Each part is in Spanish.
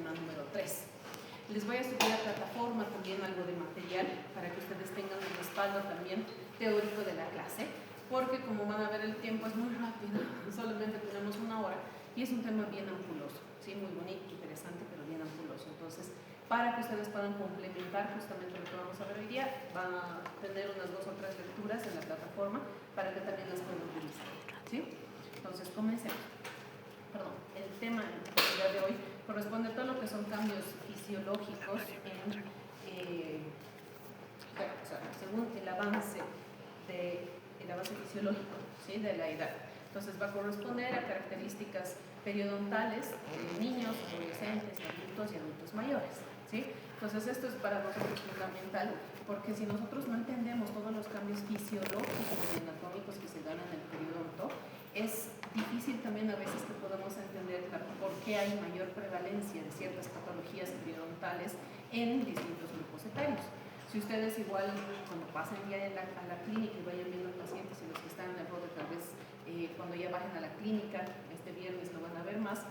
tema número 3. Les voy a subir a plataforma también algo de material para que ustedes tengan un respaldo también teórico de la clase, porque como van a ver el tiempo es muy rápido, solamente tenemos 1 hora y es un tema bien ampuloso, ¿sí? Muy bonito, interesante, pero bien ampuloso. Entonces, para que ustedes puedan complementar justamente lo que vamos a ver hoy día, van a tener unas 2 o 3 lecturas en la plataforma para que también las puedan utilizar, ¿sí? Entonces, comencemos. Perdón, el tema en realidad de hoy corresponde a todo lo que son cambios fisiológicos según el avance fisiológico, ¿sí? De la edad. Entonces va a corresponder a características periodontales de niños, adolescentes, adultos y adultos mayores, ¿sí? Entonces esto es para nosotros fundamental, porque si nosotros no entendemos todos los cambios fisiológicos y anatómicos que se dan en el periodonto, es difícil también a veces que podamos entender por qué hay mayor prevalencia de ciertas patologías periodontales en distintos grupos etarios. Si ustedes igual cuando pasen ya a la clínica y vayan viendo pacientes y los que están en el rode tal vez cuando ya bajen a la clínica, este viernes lo van a ver más,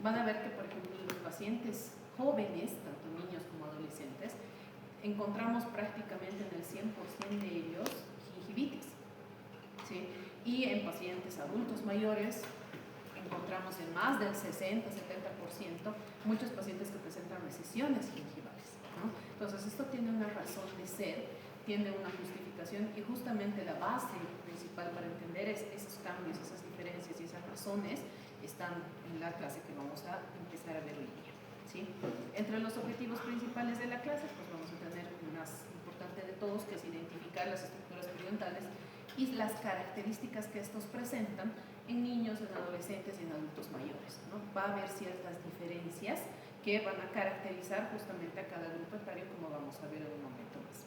van a ver que por ejemplo los pacientes jóvenes, tanto niños como adolescentes, encontramos prácticamente en el 100% de ellos gingivitis, ¿sí? Y en pacientes adultos mayores encontramos en más del 60-70% muchos pacientes que presentan recesiones gingivales, ¿no? Entonces esto tiene una razón de ser, tiene una justificación y justamente la base principal para entender esos cambios, esas diferencias y esas razones están en la clase que vamos a empezar a ver hoy día, ¿sí? Entre los objetivos principales de la clase pues vamos a tener el más importante de todos, que es identificar las estructuras periodontales y las características que estos presentan en niños, en adolescentes y en adultos mayores, ¿no? Va a haber ciertas diferencias que van a caracterizar justamente a cada grupo etario, como vamos a ver en un momento más.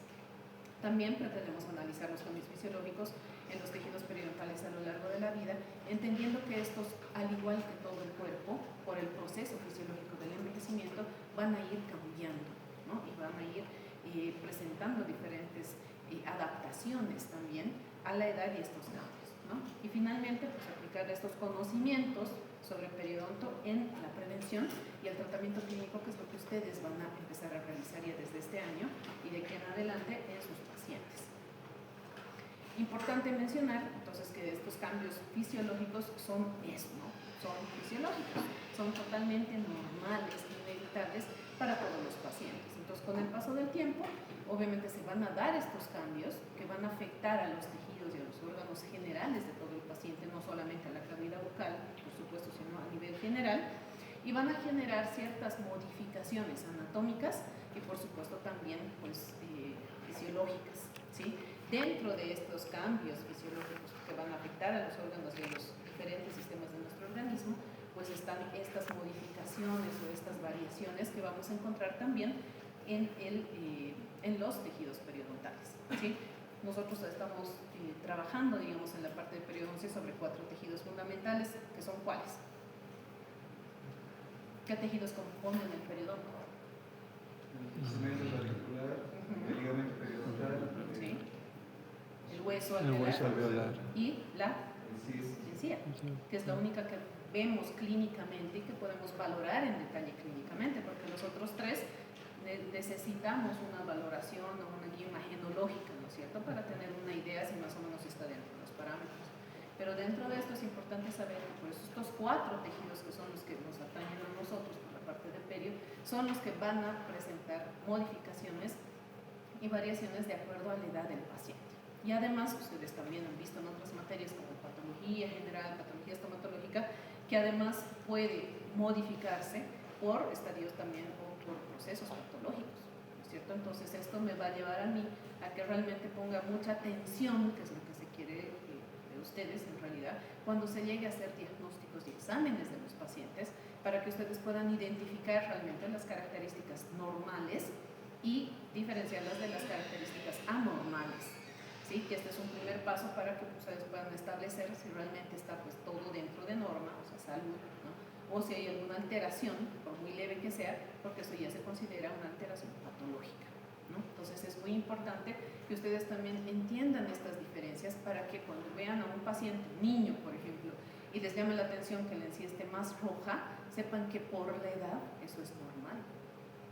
También pretendemos analizar los cambios fisiológicos en los tejidos periodontales a lo largo de la vida, entendiendo que estos, al igual que todo el cuerpo, por el proceso fisiológico del envejecimiento, van a ir cambiando, ¿no? Y van a ir presentando diferentes adaptaciones también a la edad y estos cambios, ¿no? Y finalmente, pues aplicar estos conocimientos sobre periodonto en la prevención y el tratamiento clínico, que es lo que ustedes van a empezar a realizar ya desde este año y de aquí en adelante en sus pacientes. Importante mencionar entonces que estos cambios fisiológicos son eso, ¿no? Son fisiológicos, son totalmente normales, inevitables para todos los pacientes. Entonces, con el paso del tiempo, obviamente se van a dar estos cambios que van a afectar a los tejidos y a los órganos generales de todo el paciente, no solamente a la cavidad bucal, por supuesto, sino a nivel general, y van a generar ciertas modificaciones anatómicas y por supuesto también pues, fisiológicas, ¿sí? Dentro de estos cambios fisiológicos que van a afectar a los órganos y a los diferentes sistemas de nuestro organismo, pues están estas modificaciones o estas variaciones que vamos a encontrar también en los tejidos periodontales, ¿sí? Nosotros estamos trabajando, digamos, en la parte de periodoncia sobre 4 tejidos fundamentales, que son ¿cuáles? ¿Qué tejidos componen el periodonto? El cemento radicular, el ligamento periodontal, ¿sí? El hueso alveolar y la encía, que es la única que vemos clínicamente y que podemos valorar en detalle clínicamente, porque los otros 3 necesitamos una valoración o una guía imagenológica, ¿no es cierto?, para tener una idea si más o menos está dentro de los parámetros. Pero dentro de esto es importante saber que por eso estos 4 tejidos que son los que nos atañen a nosotros por la parte de perio, son los que van a presentar modificaciones y variaciones de acuerdo a la edad del paciente. Y además, ustedes también han visto en otras materias como patología general, patología estomatológica, que además puede modificarse por estadios también o por procesos patológicos, ¿no es cierto? Entonces esto me va a llevar a mí a que realmente ponga mucha atención, que es lo que se quiere de ustedes en realidad, cuando se llegue a hacer diagnósticos y exámenes de los pacientes, para que ustedes puedan identificar realmente las características normales y diferenciarlas de las características anormales, ¿sí? Que este es un primer paso para que ustedes puedan establecer si realmente está pues todo dentro de norma, o sea, salud, ¿no? O si hay alguna alteración, por muy leve que sea, porque eso ya se considera una alteración patológica, ¿no? Entonces es muy importante que ustedes también entiendan estas diferencias para que cuando vean a un paciente, niño por ejemplo, y les llame la atención que la encía esté más roja, sepan que por la edad eso es normal.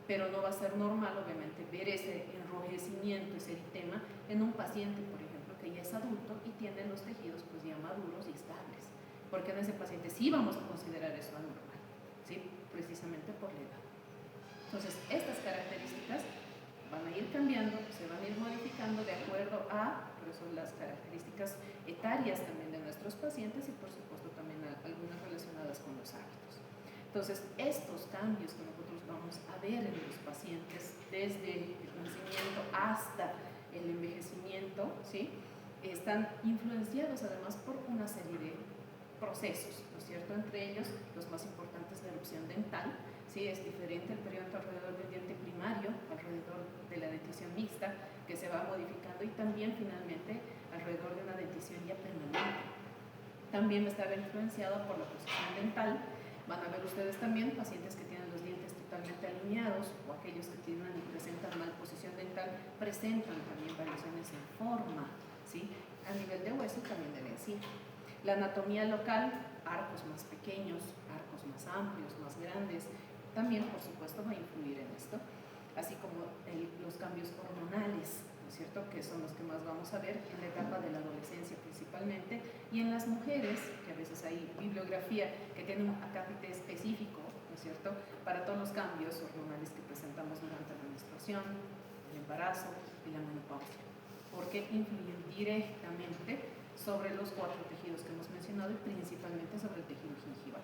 Pero no va a ser normal, obviamente, ver ese enrojecimiento, ese eritema en un paciente, por ejemplo, que ya es adulto y tiene los tejidos pues ya maduros y estables. Porque en ese paciente sí vamos a considerar eso anormal, ¿sí? Precisamente por la edad. Entonces, estas características van a ir cambiando, se van a ir modificando de acuerdo a, por eso las características etarias también de nuestros pacientes y por supuesto también algunas relacionadas con los hábitos. Entonces, estos cambios que nosotros vamos a ver en los pacientes desde el nacimiento hasta el envejecimiento, ¿sí? Están influenciados además por una serie de procesos, ¿no es cierto? Entre ellos, los más importantes, la erupción dental, ¿sí? Es diferente el periodo alrededor del diente primario, alrededor de la dentición mixta, que se va modificando, y también finalmente alrededor de una dentición ya permanente. También va a estar influenciado por la posición dental. Van a ver ustedes también pacientes que tienen los dientes totalmente alineados o aquellos que tienen y presentan mal posición dental, presentan también variaciones en forma, ¿sí? A nivel de hueso también de la encía. La anatomía local, arcos más pequeños, arcos más amplios, más grandes, también por supuesto va a influir en esto, así como los cambios hormonales, ¿no es cierto?, que son los que más vamos a ver en la etapa de la adolescencia principalmente, y en las mujeres, que a veces hay bibliografía que tiene un acápite específico, ¿no es cierto?, para todos los cambios hormonales que presentamos durante la menstruación, el embarazo y la menopausia, porque influyen directamente sobre los 4 tejidos que hemos mencionado y principalmente sobre el tejido gingival.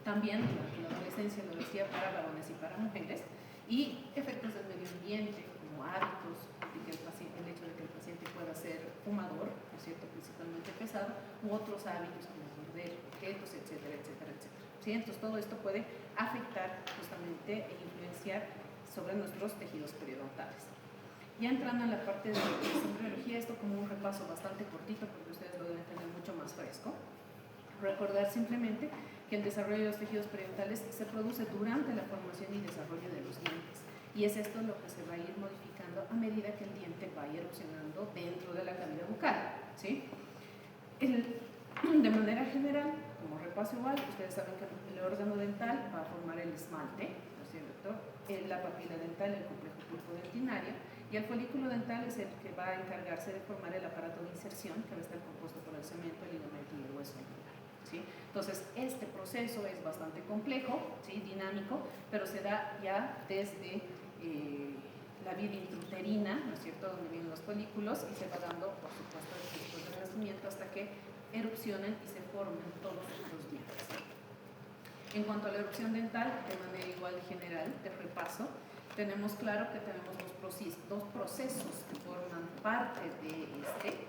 También durante la adolescencia, lo decía, para varones y para mujeres, y efectos del medio ambiente, como hábitos, de que el hecho de que el paciente pueda ser fumador, ¿no es cierto?, principalmente pesado, u otros hábitos como morder objetos, etcétera, etcétera, etcétera. ¿Sí? Entonces todo esto puede afectar justamente e influenciar sobre nuestros tejidos periodontales. Ya entrando en la parte de embriología, esto como un repaso bastante cortito porque ustedes lo deben tener mucho más fresco. Recordar simplemente que el desarrollo de los tejidos periodontales se produce durante la formación y desarrollo de los dientes, y es esto lo que se va a ir modificando a medida que el diente vaya erupcionando dentro de la cavidad bucal, ¿sí? De manera general, como repaso igual, ustedes saben que el órgano dental va a formar el esmalte, ¿no es cierto?, la papila dental, el complejo pulpo-dentinario, y el folículo dental es el que va a encargarse de formar el aparato de inserción, que va a estar compuesto por el cemento, el ligamento y el hueso anular, ¿sí? Entonces, este proceso es bastante complejo, ¿sí?, dinámico, pero se da ya desde la vía intrauterina, ¿no es cierto?, donde vienen los folículos, y se va dando, por supuesto, después del nacimiento hasta que erupcionen y se formen todos los dientes. En cuanto a la erupción dental, de manera igual general, de repaso, tenemos claro que tenemos dos procesos que forman parte de este.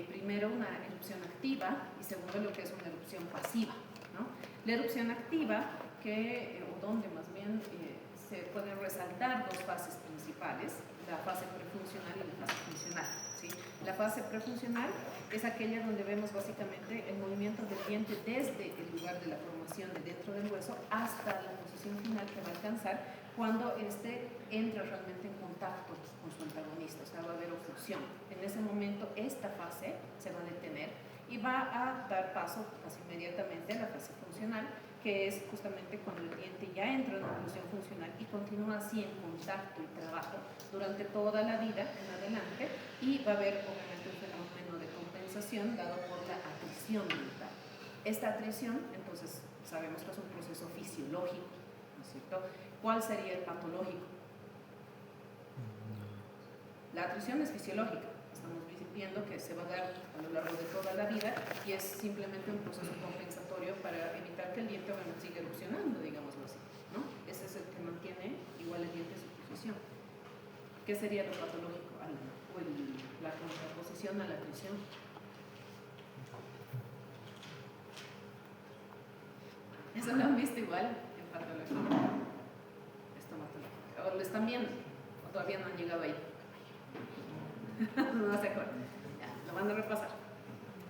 Primero, una erupción activa, y segundo, lo que es una erupción pasiva, ¿no? La erupción activa, o donde más bien se pueden resaltar 2 fases principales, la fase prefuncional y la fase funcional, ¿sí? La fase prefuncional es aquella donde vemos básicamente el movimiento del diente desde el lugar de la formación de dentro del hueso hasta la posición final que va a alcanzar cuando éste entra realmente en contacto con su antagonista, o sea, va a haber oclusión. En ese momento esta fase se va a detener y va a dar paso casi inmediatamente a la fase funcional, que es justamente cuando el diente ya entra en oclusión funcional y continúa así en contacto y trabajo durante toda la vida en adelante, y va a haber obviamente un fenómeno de compensación dado por la atrición dental. Esta atrición, entonces, sabemos que es un proceso fisiológico, ¿no es cierto? ¿Cuál sería el patológico? La atrición es fisiológica, estamos viendo que se va a dar a lo largo de toda la vida y es simplemente un proceso compensatorio para evitar que el diente siga erupcionando, digámoslo así, ¿no? Ese es el que mantiene igual el diente en su posición. ¿Qué sería lo patológico? La contraposición a la atrición. Eso lo han visto igual en patología estomatológica. ¿O lo están viendo? ¿O todavía no han llegado ahí? No se acuerdan. Ya, lo van a repasar.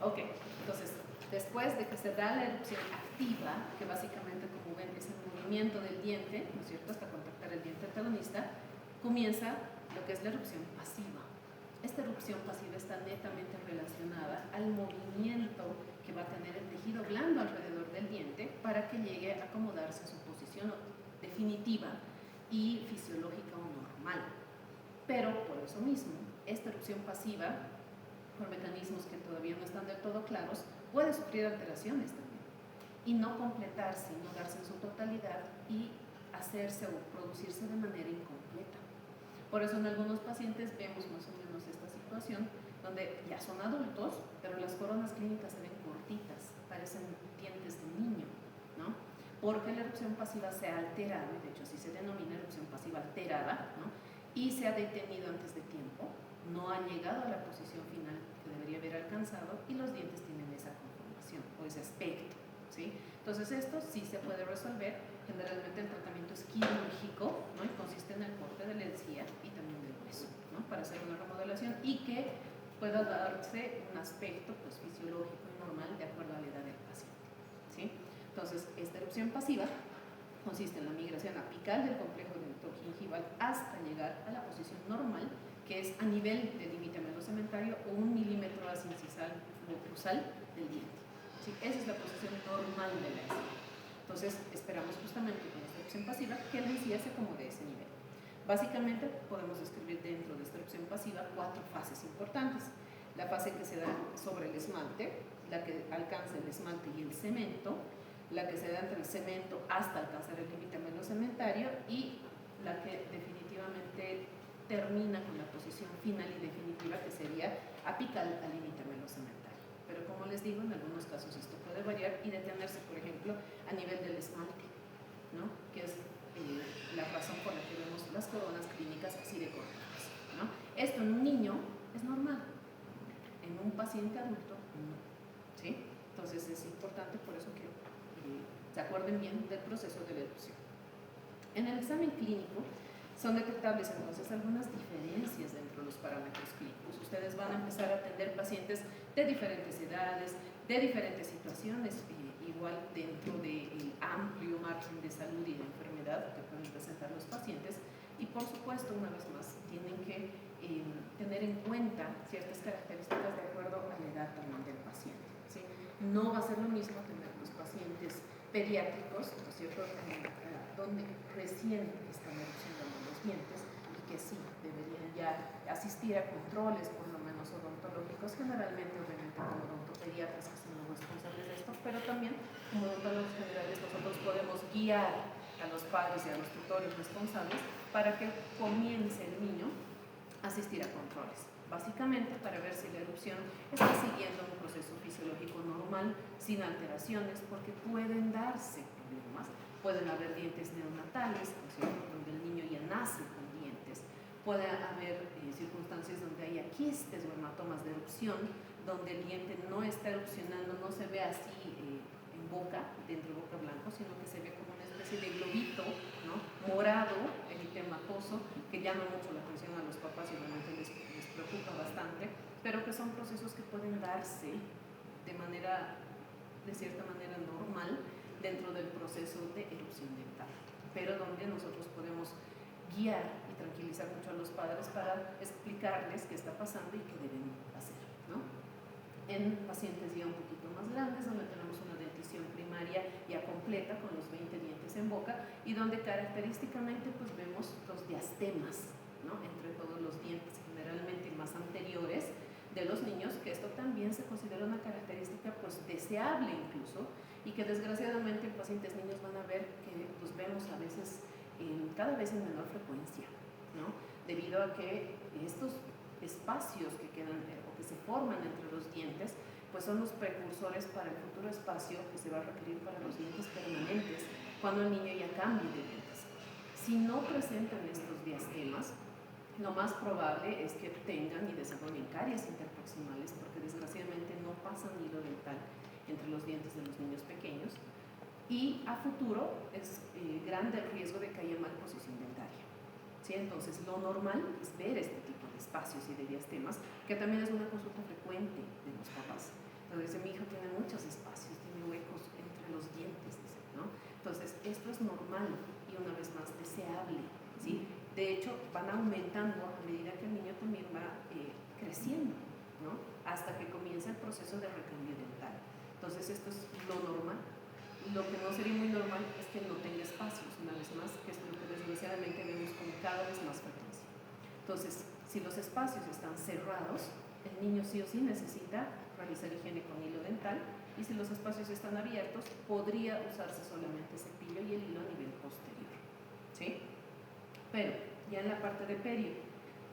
Ok, entonces, después de que se da la erupción activa, que básicamente, como ven, es el movimiento del diente, ¿no es cierto?, hasta contactar el diente antagonista, comienza lo que es la erupción pasiva. Esta erupción pasiva está netamente relacionada al movimiento que va a tener el tejido tejido blando alrededor del diente para que llegue a acomodarse a su posición definitiva y fisiológica o normal. Pero por eso mismo, esta erupción pasiva, por mecanismos que todavía no están del todo claros, puede sufrir alteraciones también y no completarse, no darse en su totalidad y hacerse o producirse de manera incompleta. Por eso en algunos pacientes vemos más o menos esta situación donde ya son adultos, pero las coronas clínicas se ven cortitas, parecen dientes de niño, ¿no? Porque la erupción pasiva se ha alterado, y de hecho así se denomina erupción pasiva alterada, ¿no? Y se ha detenido antes de tiempo, no ha llegado a la posición final que debería haber alcanzado y los dientes tienen esa conformación o ese aspecto, ¿sí? Entonces esto sí se puede resolver. Generalmente el tratamiento es quirúrgico, ¿no? Y consiste en el corte de la encía y también del hueso, ¿no? Para hacer una remodelación y que pueda darse un aspecto pues, fisiológico y normal de acuerdo a la edad del paciente, ¿sí? Entonces esta erupción pasiva consiste en la migración apical del complejo dentogingival hasta llegar a la posición normal, que es a nivel del límite melocementario o 1 milímetro incisal o oclusal del diente, ¿sí? Esa es la posición normal de la encía. Entonces esperamos justamente con esta erupción pasiva que la encía se acomode a ese nivel. Básicamente podemos describir dentro de esta erupción pasiva 4 fases importantes. La fase que se da sobre el esmalte, la que alcanza el esmalte y el cemento, la que se da entre el cemento hasta alcanzar el límite melocementario y la que definitivamente termina con la posición final y definitiva que sería apical al límite melocementario. Pero como les digo, en algunos casos esto puede variar y detenerse, por ejemplo, a nivel del esmalte, ¿no? Que es la razón por la que vemos las coronas clínicas así de cortas, ¿no? Esto en un niño es normal, en un paciente adulto no, ¿sí? Entonces es importante por eso que se acuerden bien del proceso de la erupción. En el examen clínico son detectables entonces algunas diferencias dentro de los parámetros clínicos. Ustedes van a empezar a atender pacientes de diferentes edades, de diferentes situaciones, igual dentro del amplio margen de salud y de enfermedad que pueden presentar los pacientes, y por supuesto, una vez más, tienen que tener en cuenta ciertas características de acuerdo a la edad también del paciente, ¿sí? No va a ser lo mismo tener los pacientes pediátricos, ¿no es cierto?, donde recién están erupcionando los dientes y que sí deberían ya asistir a controles por lo menos odontológicos, generalmente obviamente como odontopediatras que son los responsables de esto, pero también como odontólogos generales nosotros podemos guiar a los padres y a los tutores responsables para que comience el niño a asistir a controles, básicamente para ver si la erupción está siguiendo un proceso fisiológico normal, sin alteraciones, porque pueden darse problemas. Pueden haber dientes neonatales, donde el niño ya nace con dientes. Puede haber circunstancias donde haya quistes o hematomas de erupción, donde el diente no está erupcionando, no se ve así en boca, dentro de boca blanco, sino que se ve como una especie de globito, ¿no?, morado, eritematoso, que llama mucho la atención a los papás y realmente les preocupa bastante, pero que son procesos que pueden darse de cierta manera normal, dentro del proceso de erupción dental, pero donde nosotros podemos guiar y tranquilizar mucho a los padres para explicarles qué está pasando y qué deben hacer, ¿no? En pacientes ya un poquito más grandes, donde tenemos una dentición primaria ya completa con los 20 dientes en boca y donde característicamente pues vemos los diastemas, ¿no?, entre todos los dientes, generalmente más anteriores de los niños, que esto también se considera una característica pues deseable incluso, y que desgraciadamente en pacientes niños van a ver que pues vemos a veces cada vez en menor frecuencia, ¿no?, debido a que estos espacios que quedan o que se forman entre los dientes pues son los precursores para el futuro espacio que se va a requerir para los dientes permanentes cuando el niño ya cambie de dientes. Si no presentan estos diastemas, lo más probable es que tengan y desarrollen caries interproximales, porque desgraciadamente no pasan hilo dental entre los dientes de los niños pequeños, y a futuro es grande el riesgo de que haya malposición dentaria, ¿sí? Entonces lo normal es ver este tipo de espacios y de diastemas, que también es una consulta frecuente de los papás. Entonces mi hijo tiene muchos espacios, tiene huecos entre los dientes, ¿no? Entonces esto es normal y una vez más deseable, ¿sí? De hecho van aumentando a medida que el niño también va creciendo, ¿no?, hasta que comienza el proceso de recambio dental. Entonces esto es lo normal. Lo que no sería muy normal es que no tenga espacios, una vez más, que es lo que desgraciadamente vemos con cada vez más frecuencia. Entonces, si los espacios están cerrados, el niño sí o sí necesita realizar higiene con hilo dental, y si los espacios están abiertos, podría usarse solamente cepillo y el hilo a nivel posterior, ¿sí? Pero ya en la parte de perio,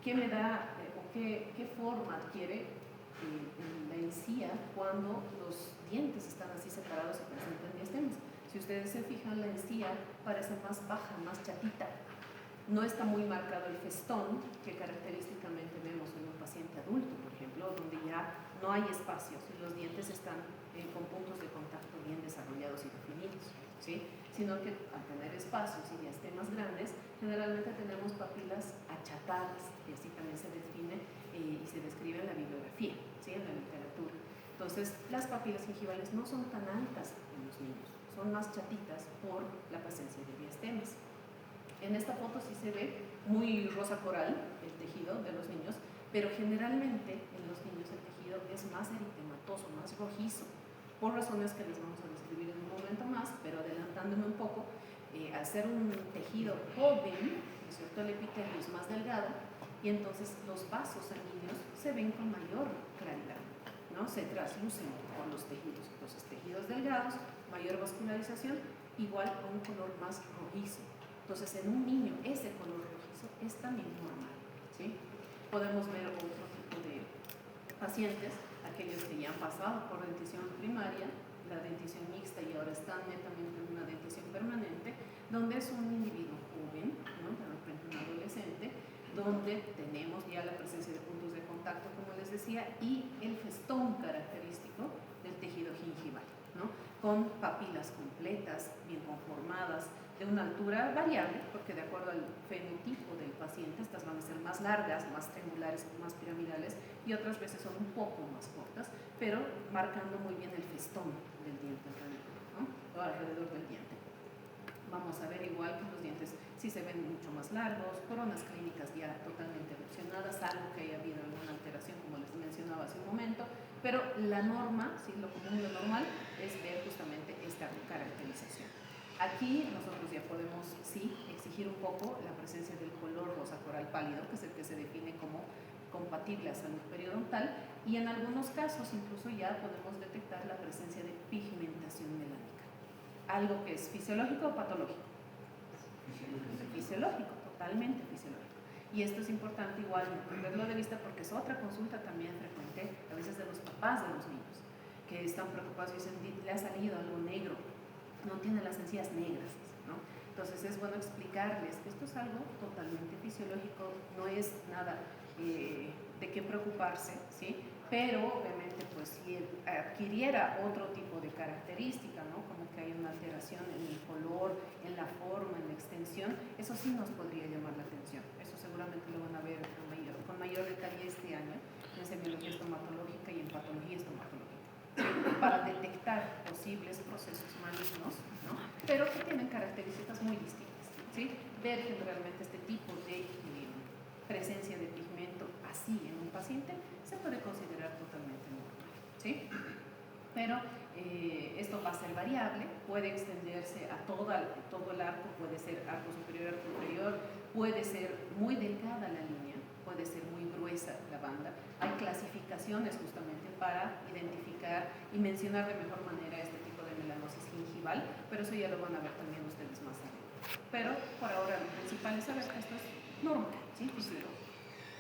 ¿qué me da o qué forma adquiere la encía cuando los dientes están así separados y presentan diastemas? Si ustedes se fijan, la encía parece más baja, más chatita. No está muy marcado el festón que característicamente vemos en un paciente adulto, por ejemplo, donde ya no hay espacios y los dientes están con puntos de contacto bien desarrollados y definidos, ¿sí? Sino que al tener espacios y diastemas grandes, generalmente tenemos papilas achatadas, y así también se define y se describe en la bibliografía, ¿sí? En la literatura. Entonces, las papilas gingivales no son tan altas en los niños, son más chatitas por la presencia de diastemas. En esta foto sí se ve muy rosa coral el tejido de los niños, pero generalmente en los niños el tejido es más eritematoso, más rojizo, por razones que les vamos a describir en un momento más, pero adelantándome un poco, al ser un tejido joven, ¿no es cierto?, el epitelio es más delgado y entonces los vasos sanguíneos se ven con mayor claridad, ¿no? Se traslucen con los tejidos. Entonces, tejidos delgados, mayor vascularización, igual a un color más rojizo. Entonces, en un niño ese color rojizo es también normal, ¿sí? Podemos ver otro tipo de pacientes, aquellos que ya han pasado por dentición primaria, la dentición mixta y ahora están netamente en una dentición permanente, donde es un individuo joven, ¿no?, de repente un adolescente, donde tenemos ya la presencia de puntos de contacto, como les decía, y el festón característico del tejido gingival, ¿no?, con papilas completas, bien conformadas, de una altura variable, porque de acuerdo al fenotipo del paciente, estas van a ser más largas, más triangulares, más piramidales, y otras veces son un poco más cortas, pero marcando muy bien el festón del diente alrededor, ¿no?, o alrededor del diente. Vamos a ver igual que los dientes sí se ven mucho más largos, coronas clínicas ya totalmente erupcionadas, salvo que haya habido alguna alteración, como les mencionaba hace un momento, pero la norma, ¿sí?, lo común, lo normal, es ver justamente esta caracterización. Aquí nosotros ya podemos, sí, exigir un poco la presencia del color rosa coral pálido, que es el que se define como compatible a salud periodontal, y en algunos casos incluso ya podemos detectar la presencia de pigmentación melánica. ¿Algo que es fisiológico o patológico? Fisiológico, totalmente fisiológico. Y esto es importante igual no perderlo de vista, porque es otra consulta también frecuente, a veces de los papás de los niños, que están preocupados y dicen, le ha salido algo negro, no tiene las encías negras, ¿no? Entonces es bueno explicarles que esto es algo totalmente fisiológico, no es nada de qué preocuparse, ¿sí? Pero obviamente pues si adquiriera otro tipo de característica, ¿no?, como que hay una alteración en el color, en la forma, en la extensión, eso sí nos podría llamar la atención. Eso seguramente lo van a ver con mayor detalle este año en semiología estomatológica y en patología estomatológica, para detectar posibles procesos malignos, ¿no?, pero que tienen características muy distintas, ¿sí? Ver generalmente este tipo de presencia de pigmento así en un paciente se puede considerar totalmente normal, ¿sí? Pero esto va a ser variable, puede extenderse a todo el arco, puede ser arco superior, arco inferior, puede ser muy delgada la línea, puede ser muy gruesa la banda. Hay clasificaciones justamente para identificar y mencionar de mejor manera este tipo de melanosis gingival, pero eso ya lo van a ver también ustedes más adelante. Pero por ahora lo principal es saber que esto es normal, ¿sí?, fisiológico.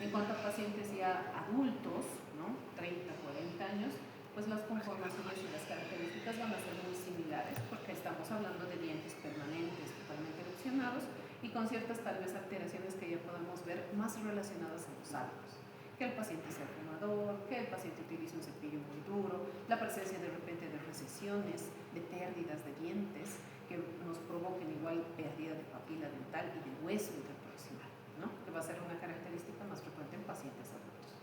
En cuanto a pacientes ya adultos, ¿no?, 30, 40 años, pues las conformaciones y las características van a ser muy similares, porque estamos hablando de dientes permanentes, totalmente erupcionados, y con ciertas tal vez alteraciones que ya podemos ver más relacionadas a los hábitos. Que el paciente sea fumador, que el paciente utilice un cepillo muy duro, la presencia de repente de recesiones, de pérdidas de dientes, que nos provoquen igual pérdida de papila dental y de hueso interproximal, ¿no?, que va a ser una característica más frecuente en pacientes adultos.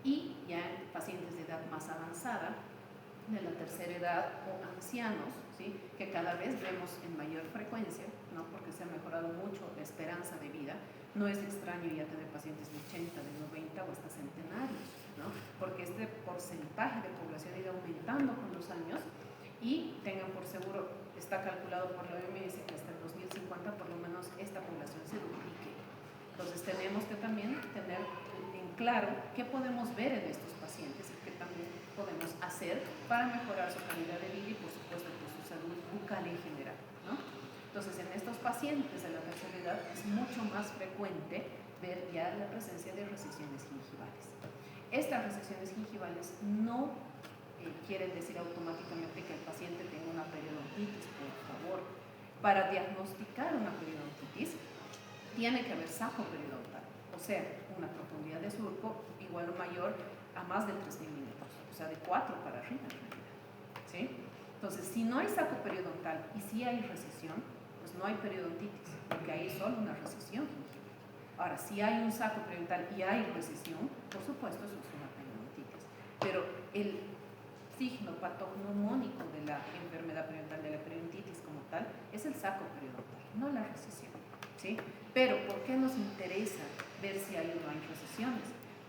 Y ya en pacientes de edad más avanzada, de la tercera edad o ancianos, ¿sí?, que cada vez vemos en mayor frecuencia, ¿no?, porque se ha mejorado mucho la esperanza de vida. No es extraño ya tener pacientes de 80, de 90 o hasta centenarios, ¿no? Porque este porcentaje de población irá aumentando con los años y tengan por seguro, está calculado por la OMS que hasta el 2050 por lo menos esta población se duplique. Entonces tenemos que también tener en claro qué podemos ver en estos pacientes y qué también podemos hacer para mejorar su calidad de vida y por supuesto pues, su salud bucal en general, ¿no? Entonces en estos pacientes de la tercera edad es mucho más frecuente ver ya la presencia de recesiones gingivales. Estas recesiones gingivales no quieren decir automáticamente que el paciente tenga una periodontitis, por favor. Para diagnosticar una periodontitis tiene que haber saco periodontal, o sea, una profundidad de surco igual o mayor a más de 3 milímetros, o sea, de 4 para arriba en realidad, ¿sí? Entonces, si no hay saco periodontal y si hay recesión, pues no hay periodontitis, porque hay solo una recesión gingival. Ahora, si hay un saco periodontal y hay recesión, por supuesto, eso es una periodontitis. Pero el signo patognomónico de la enfermedad periodontal, de la periodontitis como tal, es el saco periodontal, no la recesión, ¿sí? Pero, ¿por qué nos interesa ver si hay o no hay recesiones?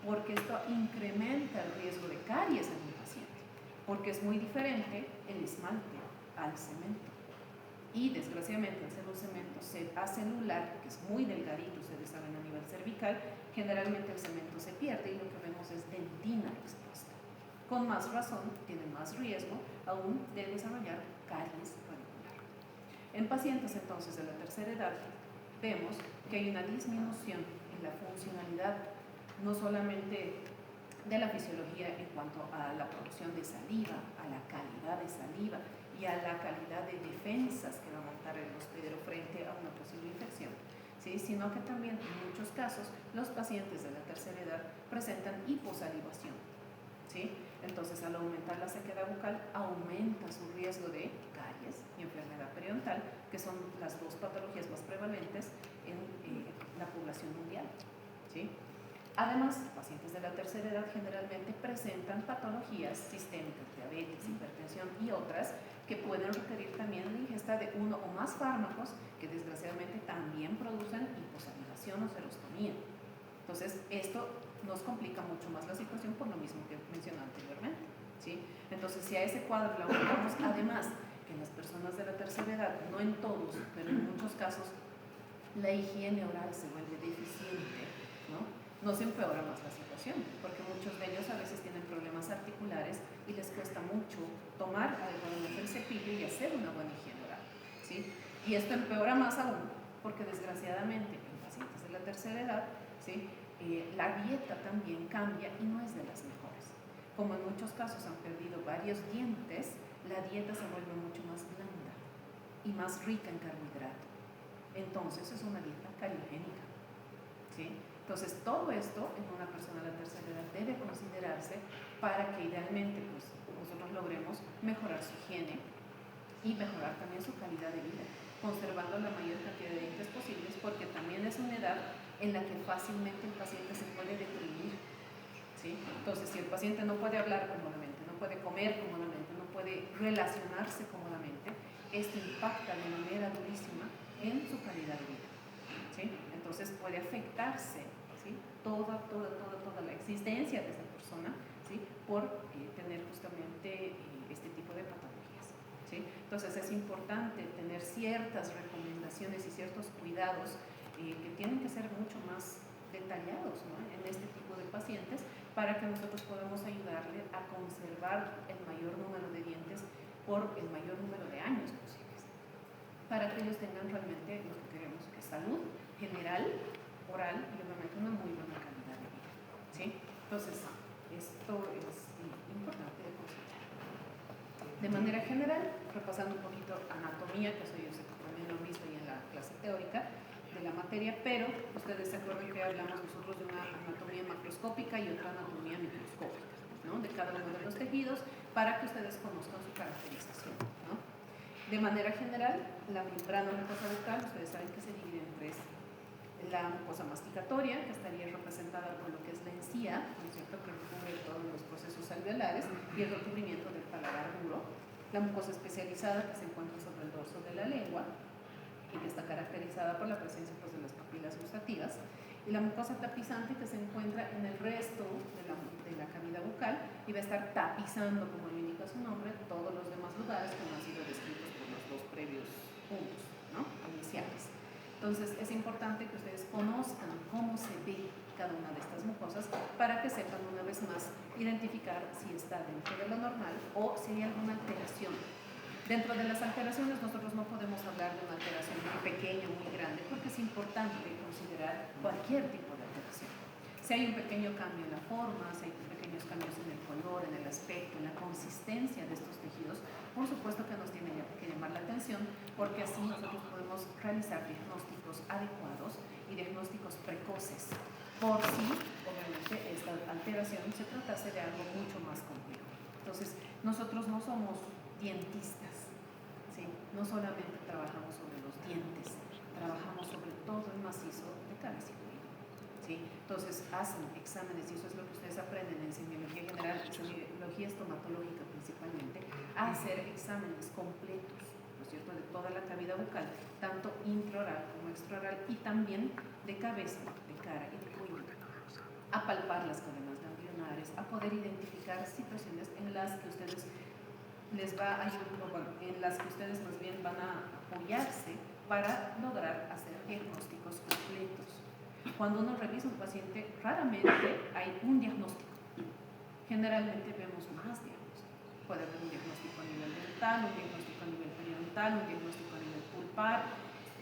Porque esto incrementa el riesgo de caries en un paciente, porque es muy diferente el esmalte al cemento. Y desgraciadamente al ser un cemento acelular, que es muy delgadito, ustedes saben, a nivel cervical, generalmente el cemento se pierde y lo que vemos es dentina expuesta. Con más razón, tiene más riesgo aún de desarrollar caries radicular. En pacientes entonces de la tercera edad, vemos que hay una disminución en la funcionalidad, no solamente de la fisiología en cuanto a la producción de saliva, a la calidad de saliva y a la calidad de defensas que va a montar el hospedero frente a una posible infección, ¿sí? Sino que también en muchos casos los pacientes de la tercera edad presentan hiposalivación, ¿sí? Entonces al aumentar la sequedad bucal aumenta su riesgo de caries y enfermedad periodontal, que son las dos patologías más prevalentes en la población mundial, ¿sí? Además, pacientes de la tercera edad generalmente presentan patologías sistémicas, diabetes, hipertensión y otras que pueden requerir también la ingesta de uno o más fármacos que desgraciadamente también producen hiposalivación o serostomía. Entonces, esto nos complica mucho más la situación por lo mismo que mencioné anteriormente, ¿sí? Entonces, si a ese cuadro le aumentamos además que en las personas de la tercera edad, no en todos, pero en muchos casos, la higiene oral se vuelve deficiente, ¿no? Nos empeora más la situación, porque muchos de ellos a veces tienen problemas articulares y les cuesta mucho tomar adecuadamente el cepillo y hacer una buena higiene oral, ¿sí? Y esto empeora más aún, porque desgraciadamente en pacientes de la tercera edad, ¿sí? La dieta también cambia y no es de las mejores. Como en muchos casos han perdido varios dientes, la dieta se vuelve mucho más blanda y más rica en carbohidrato. Entonces es una dieta caliogénica, ¿sí? Entonces, todo esto en una persona de la tercera edad debe considerarse para que idealmente pues, nosotros logremos mejorar su higiene y mejorar también su calidad de vida, conservando la mayor cantidad de dientes posibles, porque también es una edad en la que fácilmente el paciente se puede deprimir, ¿sí? Entonces, si el paciente no puede hablar cómodamente, no puede comer cómodamente, no puede relacionarse cómodamente, esto impacta de manera durísima en su calidad de vida, ¿sí? Entonces puede afectarse, ¿sí? toda la existencia de esa persona, ¿sí? Por tener justamente este tipo de patologías, ¿sí? Entonces es importante tener ciertas recomendaciones y ciertos cuidados que tienen que ser mucho más detallados, ¿no? En este tipo de pacientes para que nosotros podamos ayudarle a conservar el mayor número de dientes por el mayor número de años posibles, para que ellos tengan realmente lo que queremos, que es salud general, oral y obviamente una muy buena calidad de vida, ¿sí? Entonces, esto es importante de considerar. De manera general, repasando un poquito anatomía, que eso yo sé que también lo mismo y en la clase teórica de la materia, pero ustedes se acuerdan que hablamos nosotros de una anatomía macroscópica y otra anatomía microscópica, ¿no? De cada uno de los tejidos, para que ustedes conozcan su caracterización, ¿no? De manera general, la membrana mucosa bucal, ustedes saben que se divide en tres. La mucosa masticatoria, que estaría representada por lo que es la encía, ¿no es cierto?, que recubre todos los procesos alveolares, y el recubrimiento del paladar duro. La mucosa especializada, que se encuentra sobre el dorso de la lengua y que está caracterizada por la presencia pues, de las papilas gustativas. y la mucosa tapizante que se encuentra en el resto de la cavidad bucal y va a estar tapizando, como lo indica su nombre, todos los demás lugares que no han sido descritos por los dos previos puntos, ¿no?, iniciales. Entonces es importante que ustedes conozcan cómo se ve cada una de estas mucosas para que sepan una vez más identificar si está dentro de lo normal o si hay alguna alteración. Dentro de las alteraciones nosotros no podemos hablar de una alteración muy pequeña o muy grande porque es importante considerar cualquier tipo de alteración. Si hay un pequeño cambio en la forma, si hay pequeños cambios en el color, en el aspecto, en la consistencia de estos tejidos, por supuesto que nos tiene que llamar la atención porque así nosotros podemos realizar diagnósticos adecuados y diagnósticos precoces por si, obviamente, esta alteración se tratase de algo mucho más complejo. Entonces, nosotros no somos dientistas, ¿sí? No solamente trabajamos sobre los dientes, trabajamos sobre todo el macizo de cabeza y cuello, ¿sí? Entonces, hacen exámenes, y eso es lo que ustedes aprenden en semiología general, en semiología estomatológica principalmente, a hacer exámenes completos, ¿no es cierto?, de toda la cavidad bucal, tanto intraoral como extraoral, y también de cabeza, de cara y de cuello, a palpar las cadenas ganglionares, a poder identificar situaciones en las que ustedes les va a ayudar, bueno, en las que ustedes más bien van a apoyarse para lograr hacer diagnósticos completos. Cuando uno revisa un paciente, raramente hay un diagnóstico. Generalmente vemos más diagnósticos. Puede haber un diagnóstico a nivel dental, un diagnóstico a nivel periodontal, un diagnóstico a nivel pulpar,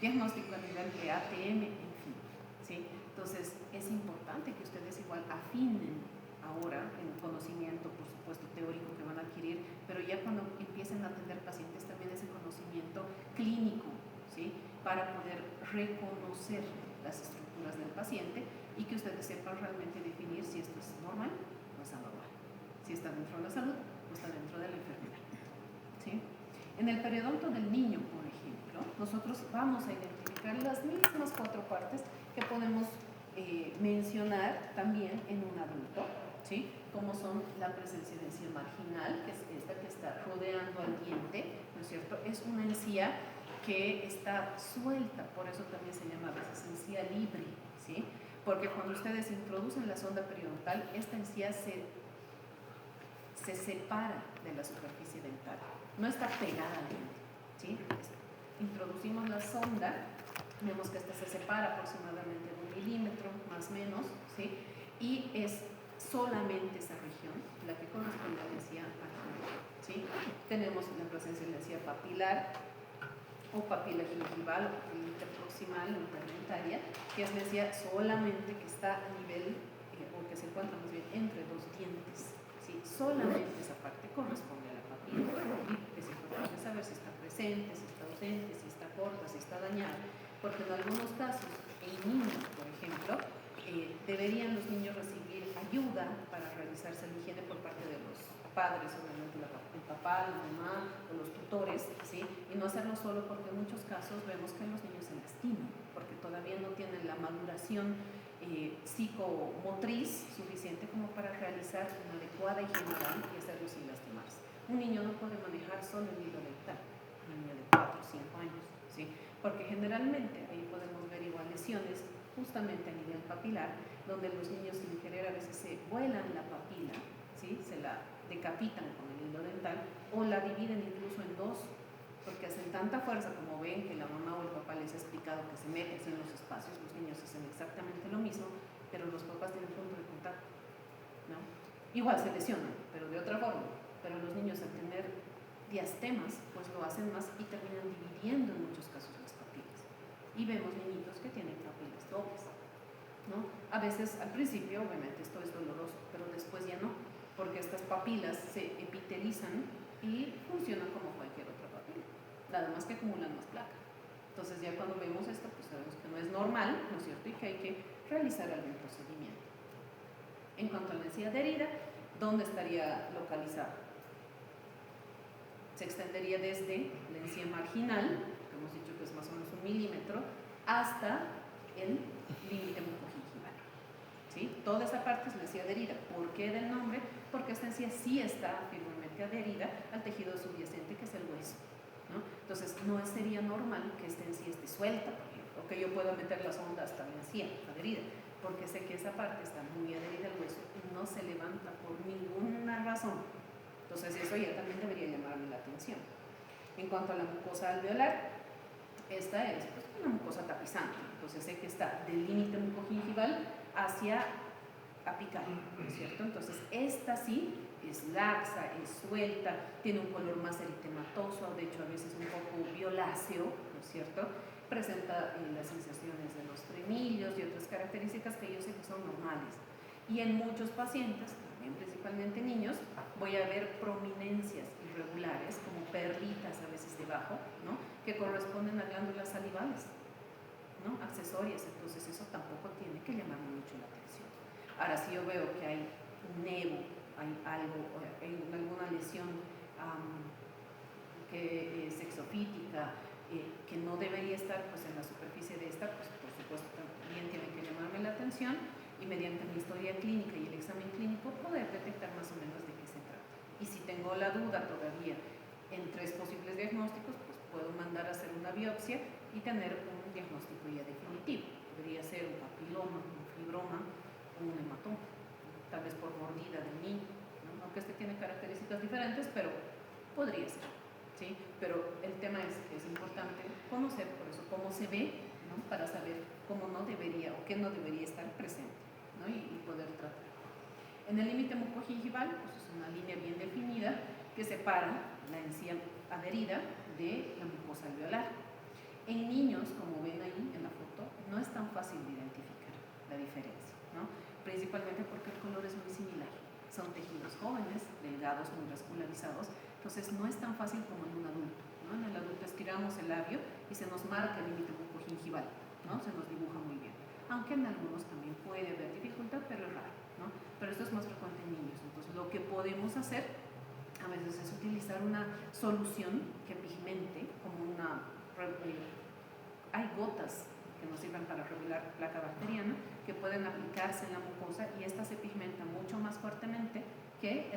diagnóstico a nivel de ATM, en fin, ¿sí? Entonces, es importante que ustedes igual afinen ahora en conocimiento, por supuesto, teórico que van a adquirir, pero ya cuando empiecen a atender pacientes también ese conocimiento clínico, ¿sí?, para poder reconocer las estructuras del paciente y que ustedes sepan realmente definir si esto es normal o es anormal, si está dentro de la salud o está dentro de la enfermedad, ¿sí? En el periodonto del niño, por ejemplo, nosotros vamos a identificar las mismas 4 partes que podemos mencionar también en un adulto, ¿sí?, como son la presencia de encía marginal, que es esta que está rodeando al diente, ¿no es cierto? Es una encía que está suelta, por eso también se llama a veces encía libre, ¿sí?, porque cuando ustedes introducen la sonda periodontal, esta encía se separa de la superficie dental, no está pegada al diente, ¿sí? Introducimos la sonda, vemos que esta se separa aproximadamente de 1 milímetro, más o menos, ¿sí?, y es solamente esa región la que corresponde a la encía marginal, ¿sí? Tenemos la presencia de la encía papilar o papila gingival o papila interproximal o intermediaria, que es la encía solamente que está a nivel o que se encuentra más bien entre 2 dientes, ¿sí? Solamente esa parte corresponde a la papila, ¿sí? Es importante saber si está presente, si está ausente, si está corta, si está dañada, porque en algunos casos, en niños, por ejemplo, deberían los niños recibir ayuda para realizarse la higiene por parte de los padres, obviamente el papá, la mamá o los tutores, ¿sí?, y no hacerlo solo porque en muchos casos vemos que los niños se lastiman porque todavía no tienen la maduración psicomotriz suficiente como para realizar una adecuada higiene oral y hacerlo sin lastimarse. Un niño no puede manejar solo el hilo dental, un niño de 4 o 5 años, ¿sí?, porque generalmente ahí podemos ver igual lesiones justamente a nivel papilar, donde los niños sin querer a veces se vuelan la papila, ¿sí?, se la decapitan con el hilo dental o la dividen incluso en 2, porque hacen tanta fuerza como ven que la mamá o el papá les ha explicado que se meten en los espacios, los niños hacen exactamente lo mismo, pero los papás tienen punto de contacto, ¿no? Igual se lesionan, pero de otra forma, pero los niños al tener diastemas pues lo hacen más y terminan dividiendo en muchos casos las papilas, y vemos niñitos que tienen papilas dobles, ¿no? A veces al principio obviamente esto es doloroso, pero después ya no, porque estas papilas se epitelizan y funcionan como cualquier otra papila, nada más que acumulan más placa. Entonces ya cuando vemos esto pues sabemos que no es normal, ¿no es cierto?, y que hay que realizar algún procedimiento. En cuanto a la encía adherida, ¿dónde estaría localizada? Se extendería desde la encía marginal, que hemos dicho que es más o menos 1 milímetro, hasta el límite mucogingival, ¿sí? Toda esa parte es la encía adherida. ¿Por qué del nombre? Porque esta encía sí está firmemente adherida al tejido subyacente, que es el hueso, ¿no? Entonces no sería normal que esta encía esté suelta, por ejemplo, o que yo pueda meter la sonda hasta la encía adherida. porque sé que esa parte está muy adherida al hueso y no se levanta por ninguna razón. Entonces eso ya también debería llamarme la atención. En cuanto a la mucosa alveolar, esta es pues, una mucosa tapizante, entonces sé que está del límite mucogingival hacia apical, ¿no es cierto? Entonces esta sí es laxa, es suelta, tiene un color más eritematoso, de hecho a veces un poco violáceo, ¿no es cierto? Presenta las sensaciones de los tremillos y otras características que yo sé que son normales. Y en muchos pacientes, también principalmente niños, voy a ver prominencias irregulares, como perlitas a veces debajo, ¿no? Que corresponden a glándulas salivales, ¿no? Accesorias, entonces eso tampoco tiene que llamarme mucho la atención. Ahora, si yo veo que hay un nevo, hay algo, hay alguna lesión que es exofítica, que no debería estar pues, en la superficie de esta, pues por supuesto también tiene que llamarme la atención y mediante mi historia clínica y el examen clínico poder detectar más o menos de qué se trata. Y si tengo la duda todavía en 3 posibles diagnósticos, pues puedo mandar a hacer una biopsia y tener un diagnóstico ya definitivo. Podría ser un papiloma, un fibroma o un hematoma, tal vez por mordida del niño, ¿no? Aunque este tiene características diferentes, pero podría ser, ¿sí? Pero el tema es que es importante conocer, por eso, cómo se ve, ¿no? Para saber cómo no debería o qué no debería estar presente, ¿no? y poder tratar. En el límite mucogingival, pues es una línea bien definida que separa la encía adherida de la mucosa alveolar. En niños, como ven ahí en la foto, no es tan fácil de identificar la diferencia, ¿no? Principalmente porque el color es muy similar. Son tejidos jóvenes, delgados, muy vascularizados, entonces no es tan fácil como en un adulto, ¿no? En el adulto estiramos el labio y se nos marca el límite mucogingival, ¿no? Se nos dibuja muy bien. Aunque en algunos también puede haber dificultad, pero es raro, ¿no? Pero esto es más frecuente en niños. Entonces lo que podemos hacer a veces es utilizar una solución que pigmente, como una... hay gotas que nos sirven para regular placa bacteriana que pueden aplicarse en la mucosa y esta se pigmenta mucho más fuertemente que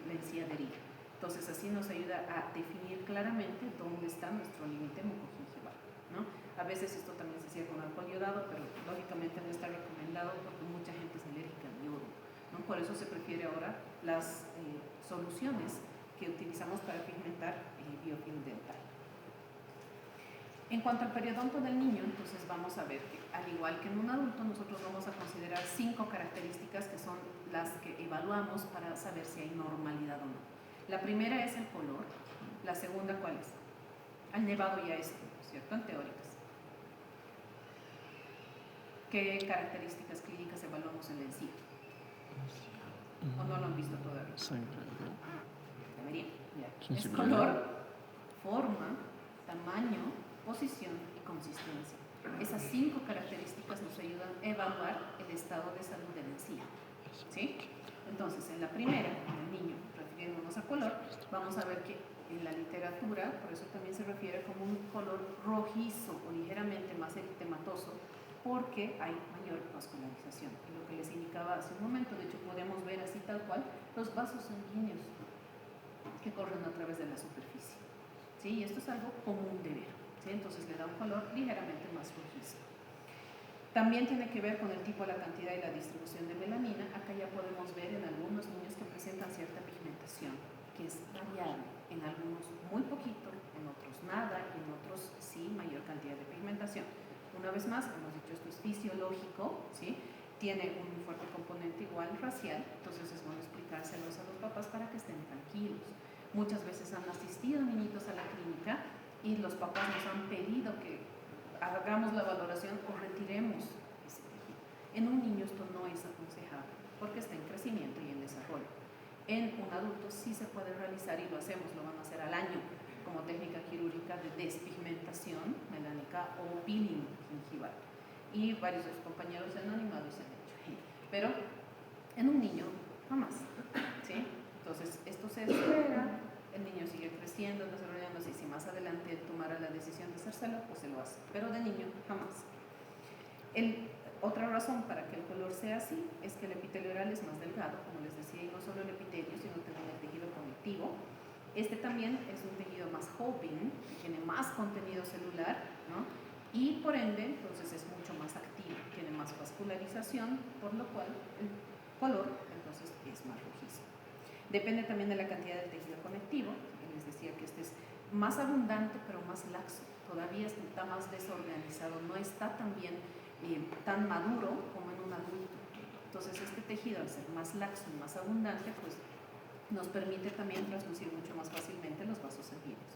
la encía adherida. Entonces así nos ayuda a definir claramente dónde está nuestro límite mucogingival, ¿no? A veces esto también se hacía con alcohol yodado, pero lógicamente no está recomendado porque mucha gente es alérgica al yodo, ¿no? Por eso se prefiere ahora las soluciones que utilizamos para pigmentar biofilm dental. En cuanto al periodonto del niño, entonces vamos a ver que al igual que en un adulto, nosotros vamos a considerar 5 características que son las que evaluamos para saber si hay normalidad o no. La primera es el color. La segunda, ¿cuál es? El nevado ya es, ¿cierto? En teóricas. ¿Qué características clínicas evaluamos en la encía? ¿O no lo han visto todavía? Debería. Ya. Es color, forma, tamaño, posición y consistencia. Esas 5 características nos ayudan a evaluar el estado de salud de la encía, ¿sí? Entonces, en la primera, en el niño, refiriéndonos a color, vamos a ver que en la literatura, por eso también se refiere como un color rojizo o ligeramente más eritematoso, porque hay mayor vascularización. Y lo que les indicaba hace un momento, de hecho podemos ver así tal cual los vasos sanguíneos que corren a través de la superficie, ¿sí? Y esto es algo común de ver, ¿sí? Entonces le da un color ligeramente más rojizo. También tiene que ver con el tipo, la cantidad y la distribución de melanina. Acá ya podemos ver en algunos niños que presentan cierta pigmentación, que es variable, en algunos muy poquito, en otros nada y en otros sí mayor cantidad de pigmentación. Una vez más, hemos dicho esto es fisiológico, ¿sí? Tiene un fuerte componente igual racial, entonces es bueno explicárselos a los papás para que estén tranquilos. Muchas veces han asistido niñitos a la clínica y los papás nos han pedido que hagamos la valoración o retiremos ese tejido. En un niño esto no es aconsejable porque está en crecimiento y en desarrollo. En un adulto sí se puede realizar y lo hacemos, lo van a hacer al año como técnica quirúrgica de despigmentación melánica o peeling gingival. Y varios de los compañeros se han animado y se han hecho. Pero en un niño, jamás, ¿sí? Entonces, esto se espera, el niño sigue creciendo, desarrollándose, y si más adelante él tomara la decisión de hacérselo, pues se lo hace. Pero de niño, jamás. Otra razón para que el color sea así es que el epitelio oral es más delgado, como les decía, y no solo el epitelio, sino también el tejido conectivo. Este también es un tejido más joven, que tiene más contenido celular, ¿no? y por ende entonces es mucho más activo, tiene más vascularización, por lo cual el color entonces es más rojizo. Depende también de la cantidad del tejido conectivo. Les decía que este es más abundante pero más laxo, todavía está más desorganizado, no está tan bien, tan maduro como en un adulto. Entonces este tejido, al ser más laxo y más abundante, pues nos permite también translucir mucho más fácilmente los vasos sanguíneos.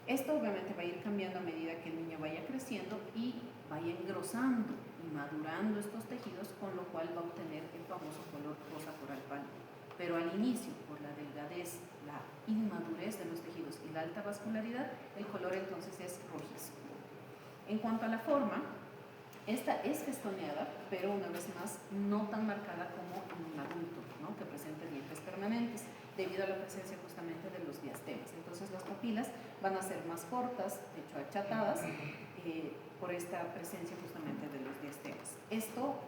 Esto obviamente va a ir cambiando a medida que el niño vaya creciendo y vaya engrosando y madurando estos tejidos, con lo cual va a obtener el famoso color rosa coral pálido. Pero al inicio, por la delgadez, la inmadurez de los tejidos y la alta vascularidad, el color entonces es rojizo. En cuanto a la forma, esta es festoneada, pero una vez más no tan marcada como en un adulto, ¿no?, que presenta dientes permanentes, debido a la presencia justamente de los diastemas. Entonces las papilas van a ser más cortas, de hecho achatadas, por esta presencia justamente de los diastemas. Esto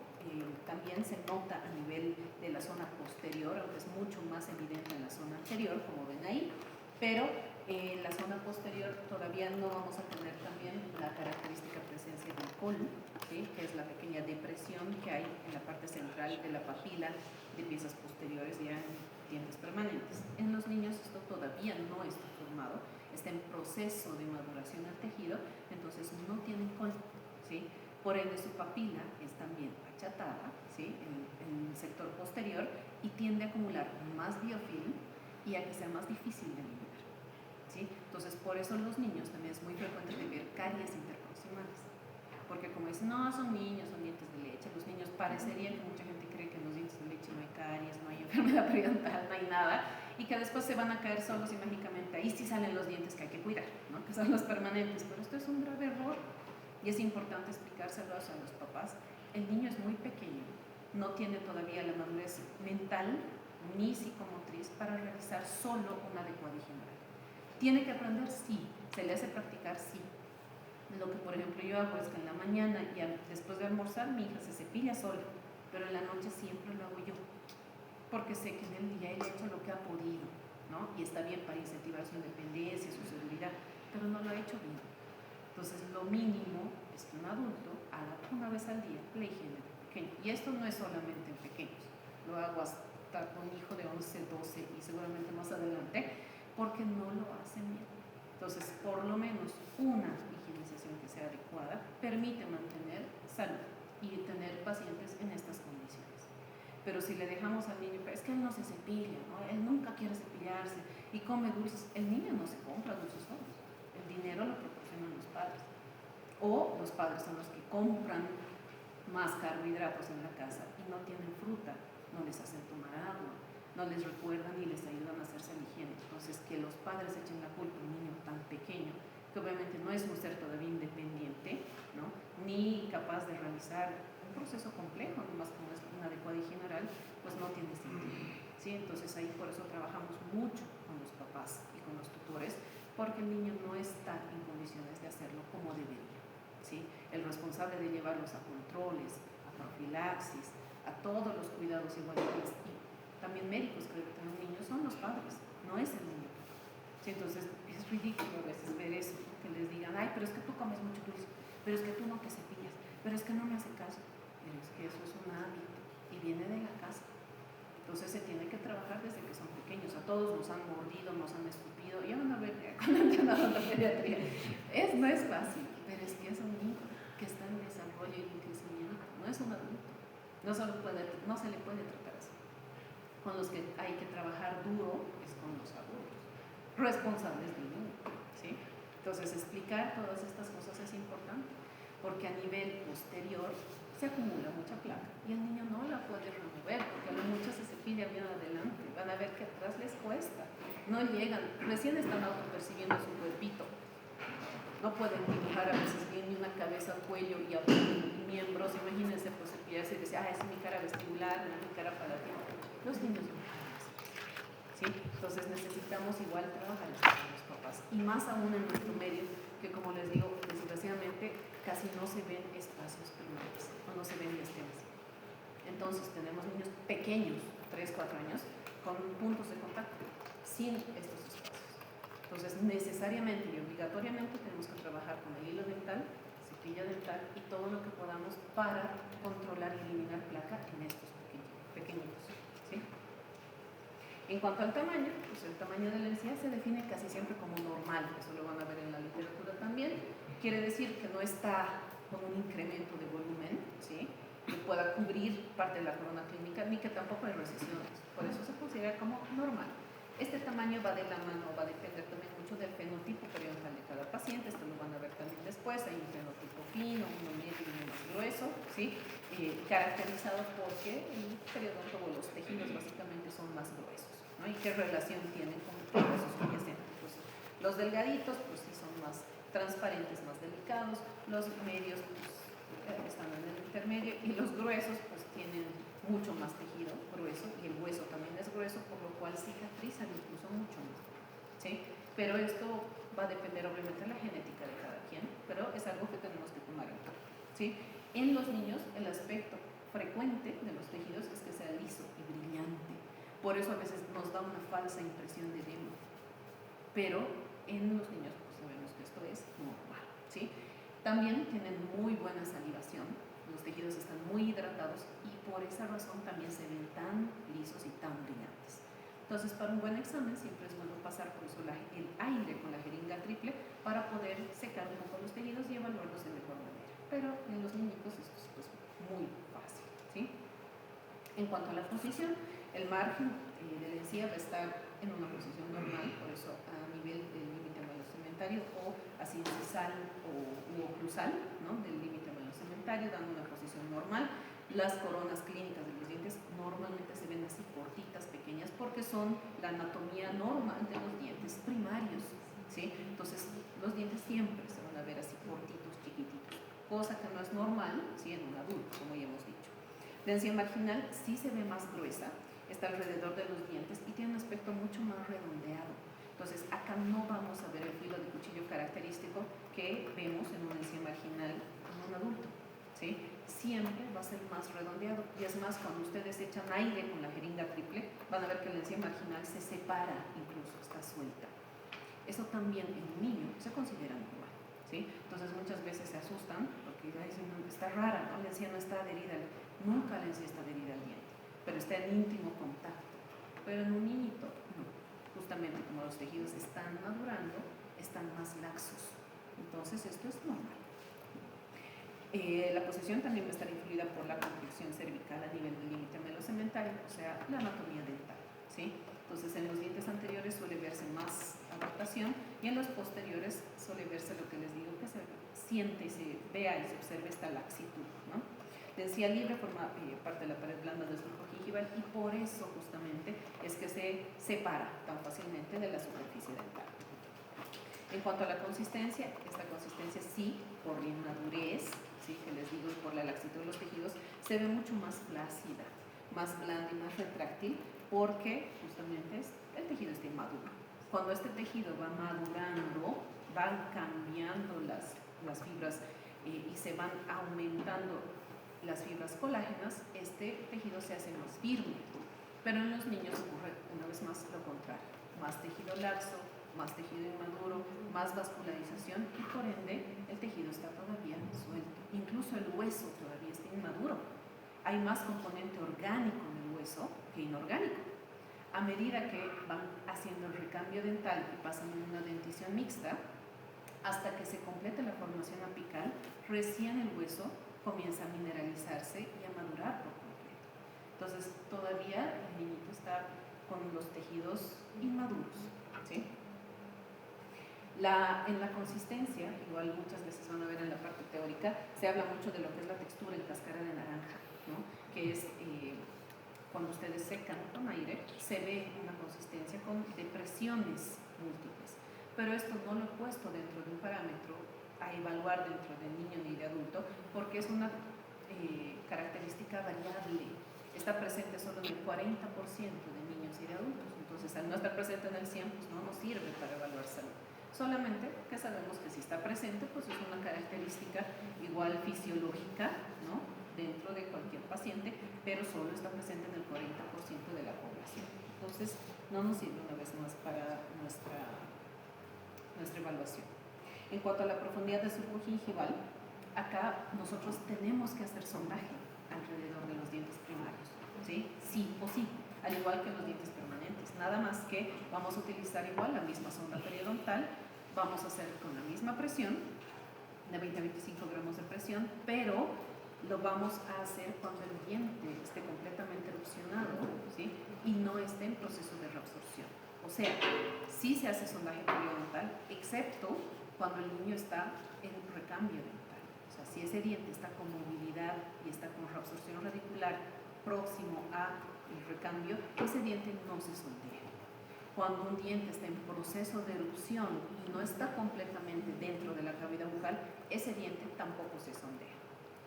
también se nota a nivel de la zona posterior, aunque es mucho más evidente en la zona anterior, como ven ahí, pero en la zona posterior todavía no vamos a tener también la característica presencia del colon, ¿sí?, que es la pequeña depresión que hay en la parte central de la papila de piezas posteriores ya en dientes permanentes. En los niños esto todavía no está formado, está en proceso de maduración del tejido, entonces no tienen colon, ¿sí? Por ende su papila es también achatada, ¿sí?, en el sector posterior, y tiende a acumular más biofilm y a que sea más difícil de eliminar, ¿sí? Entonces por eso en los niños también es muy frecuente ver caries interproximales, porque como dicen, no, son niños, son dientes de leche, los niños parecería que mucha gente cree que en los dientes de leche no hay caries, no hay enfermedad periodontal, no hay nada, y que después se van a caer solos y mágicamente ahí sí salen los dientes que hay que cuidar, ¿no?, que son los permanentes. Pero esto es un grave error y es importante explicárselos a los papás. El niño es muy pequeño, no tiene todavía la madurez mental ni psicomotriz para realizar solo una adecuada higiene oral. ¿Tiene que aprender? Sí. ¿Se le hace practicar? Sí. Lo que por ejemplo yo hago es que en la mañana y después de almorzar mi hija se cepilla sola, pero en la noche siempre lo hago yo, porque sé que en el día él ha hecho lo que ha podido, ¿no?, y está bien para incentivar su independencia, su seguridad, pero no lo ha hecho bien. Entonces lo mínimo es que un adulto haga una vez al día la higiene de pequeño, y esto no es solamente en pequeños, lo hago hasta con mi hijo de 11, 12 y seguramente más adelante, porque no lo hacen bien. Entonces por lo menos una higienización que sea adecuada permite mantener salud y tener pacientes en estas condiciones. Pero si le dejamos al niño, es que él no se cepilla, ¿no?, él nunca quiere cepillarse y come dulces, el niño no se compra dulces solos, el dinero lo proporcionan los padres, o los padres son los que compran más carbohidratos en la casa y no tienen fruta, no les hacen tomar agua, no les recuerdan ni les ayudan a hacerse la higiene. Entonces que los padres echen la culpa a un niño tan pequeño, que obviamente no es un ser todavía independiente, ¿no?, ni capaz de realizar un proceso complejo, nomás como es una adecuada higiene oral, pues no tiene sentido, ¿sí? Entonces ahí por eso trabajamos mucho con los papás y con los tutores, porque el niño no está en condiciones de hacerlo como debería, ¿sí? El responsable de llevarlos a controles, a profilaxis, a todos los cuidados igualitarios y también médicos que deben tener un niño son los padres, no es el niño, ¿sí? Entonces es ridículo a veces ver eso, que les digan, ay, pero es que tú comes mucho dulce, pero es que tú no te cepillas, pero es que no me hace caso. Pero es que eso es un hábito y viene de la casa. Entonces se tiene que trabajar desde que son pequeños. A todos nos han mordido, nos han escupido. Ya van a ver cuando entran a la pediatría. No es fácil, pero es que es un niño que está en desarrollo y en crecimiento, no es un adulto. No se le puede tratar así. Con los que hay que trabajar duro es con los adultos, responsables del niño, ¿sí? Entonces explicar todas estas cosas es importante, porque a nivel posterior se acumula mucha placa y el niño no la puede remover, porque a lo mucho se cepilla bien adelante, van a ver que atrás les cuesta, no llegan, recién están autopercibiendo su cuerpito, no pueden dibujar a veces bien ni una cabeza, cuello y miembros. Imagínense pues cepillarse y decir, esa es mi cara vestibular, mi cara palatina. Los niños no pueden hacer eso, ¿sí? Entonces necesitamos igual trabajar esto con los papás, y más aún en nuestro medio, que como les digo, desgraciadamente casi no se ven espacios primarios o no se ven diastemas. Entonces tenemos niños pequeños, 3, 4 años, con puntos de contacto, sin estos espacios. Entonces necesariamente y obligatoriamente tenemos que trabajar con el hilo dental, cepillo dental y todo lo que podamos para controlar y eliminar placa en estos pequeñitos, ¿sí? En cuanto al tamaño, pues el tamaño de la encía se define casi siempre como normal, eso lo van a ver en la literatura también. Quiere decir que no está con un incremento de volumen, ¿sí?, que pueda cubrir parte de la corona clínica, ni que tampoco hay recesiones. Por eso se considera como normal. Este tamaño va de la mano, va a depender también mucho del fenotipo periodontal de cada paciente. Esto lo van a ver también después. Hay un fenotipo fino, uno medio y uno más grueso, ¿sí?, caracterizado porque el periodonto o los tejidos básicamente son más gruesos, ¿no? ¿Y qué relación tienen con los huesos subyacentes? Pues los delgaditos, pues sí son más transparentes, más delicados. Los medios, pues están en el intermedio, y los gruesos, pues tienen mucho más tejido grueso, y el hueso también es grueso, por lo cual cicatrizan incluso mucho más, ¿sí? Pero esto va a depender obviamente de la genética de cada quien, pero es algo que tenemos que tomar en cuenta, ¿sí? En los niños, el aspecto frecuente de los tejidos es que sea liso y brillante. Por eso a veces nos da una falsa impresión de edema. Pero en los niños pues sabemos que esto es normal, ¿sí? También tienen muy buena salivación, los tejidos están muy hidratados y por esa razón también se ven tan lisos y tan brillantes. Entonces, para un buen examen siempre es bueno pasar por eso el aire con la jeringa triple para poder secar un poco los tejidos y evaluarlos de mejor manera. Pero en los niñitos esto es pues muy fácil, ¿sí? En cuanto a la posición, el margen de la encía va a estar en una posición normal, por eso a nivel del límite maxilar o así incisal u oclusal, ¿no?, del límite maxilar, dando una posición normal. Las coronas clínicas de los dientes normalmente se ven así cortitas, pequeñas, porque son la anatomía normal de los dientes primarios, ¿sí? Entonces los dientes siempre se van a ver así cortitos, chiquititos, cosa que no es normal, ¿sí?, en un adulto, como ya hemos dicho. La encía marginal sí se ve más gruesa, está alrededor de los dientes y tiene un aspecto mucho más redondeado. Entonces acá no vamos a ver el filo de cuchillo característico que vemos en una encía marginal en un adulto, ¿sí? Siempre va a ser más redondeado, y es más, cuando ustedes echan aire con la jeringa triple van a ver que la encía marginal se separa, incluso está suelta. Eso también en un niño se considera normal, ¿sí? Entonces muchas veces se asustan porque dicen, está rara, ¿no?, la encía no está adherida, nunca la encía está adherida al diente, pero está en íntimo contacto. Pero en un niñito no, justamente como los tejidos están madurando, están más laxos, entonces esto es normal. La posición también va a estar influida por la complexión cervical a nivel del límite melocementario, o sea, la anatomía dental, ¿sí? Entonces en los dientes anteriores suele verse más adaptación y en los posteriores suele verse lo que les digo, que se siente y se vea y se observe esta laxitud, ¿no? La encía libre forma parte de la pared blanda del surco gingival y por eso justamente es que se separa tan fácilmente de la superficie dental. En cuanto a la consistencia, esta consistencia sí, por la inmadurez, ¿sí?, que les digo, y por la laxitud de los tejidos, se ve mucho más flácida, más blanda y más retráctil, porque justamente el tejido está inmaduro. Cuando este tejido va madurando, van cambiando las fibras y se van aumentando las fibras colágenas, este tejido se hace más firme. Pero en los niños ocurre una vez más lo contrario, más tejido laxo, más tejido inmaduro, más vascularización y por ende el tejido está todavía suelto. Incluso el hueso todavía está inmaduro. Hay más componente orgánico en el hueso que inorgánico. A medida que van haciendo el recambio dental y pasan en una dentición mixta, hasta que se complete la formación apical, recién el hueso comienza a mineralizarse y a madurar por completo. Entonces todavía el niñito está con los tejidos inmaduros, ¿sí? En la consistencia, igual muchas veces van a ver en la parte teórica, se habla mucho de lo que es la textura en cáscara de naranja, ¿no?, que es cuando ustedes secan con aire, se ve una consistencia con depresiones múltiples. Pero esto no lo he puesto dentro de un parámetro a evaluar dentro del niño ni de adulto, porque es una característica variable. Está presente solo en el 40% de niños y de adultos. Entonces, al no estar presente en el 100%, pues no nos sirve para evaluar salud. Solamente que sabemos que si está presente, pues es una característica igual fisiológica, ¿no?, dentro de cualquier paciente, pero solo está presente en el 40% de la población. Entonces, no nos sirve una vez más para nuestra evaluación. En cuanto a la profundidad del surco gingival, acá nosotros tenemos que hacer sondaje alrededor de los dientes primarios, ¿sí? Sí o sí, al igual que los dientes permanentes. Nada más que vamos a utilizar igual la misma sonda periodontal, vamos a hacer con la misma presión, de 20 a 25 gramos de presión, pero lo vamos a hacer cuando el diente esté completamente erupcionado, ¿sí? Y no esté en proceso de reabsorción. O sea, sí se hace sondaje periodontal, excepto cuando el niño está en recambio dental. O sea, si ese diente está con movilidad y está con reabsorción radicular próximo al recambio, ese diente no se sondea. Cuando un diente está en proceso de erupción y no está completamente dentro de la cavidad bucal, ese diente tampoco se sondea.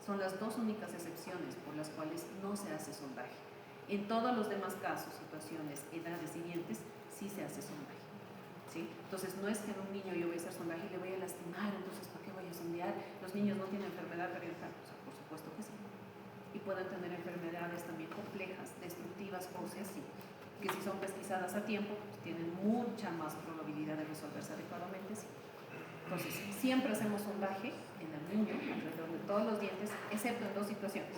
Son las dos únicas excepciones por las cuales no se hace sondaje. En todos los demás casos, situaciones, edades y dientes, sí se hace sondaje, ¿sí? Entonces, no es que en un niño yo voy a hacer sondaje y le voy a lastimar, entonces, ¿para qué voy a sondear? Los niños no tienen enfermedad periodontal, o sea, por supuesto que sí. Y pueden tener enfermedades también complejas, destructivas, óseas, sí, que si son pesquisadas a tiempo, pues tienen mucha más probabilidad de resolverse adecuadamente, sí. Entonces, siempre hacemos sondaje en el niño, alrededor de todos los dientes, excepto en dos situaciones.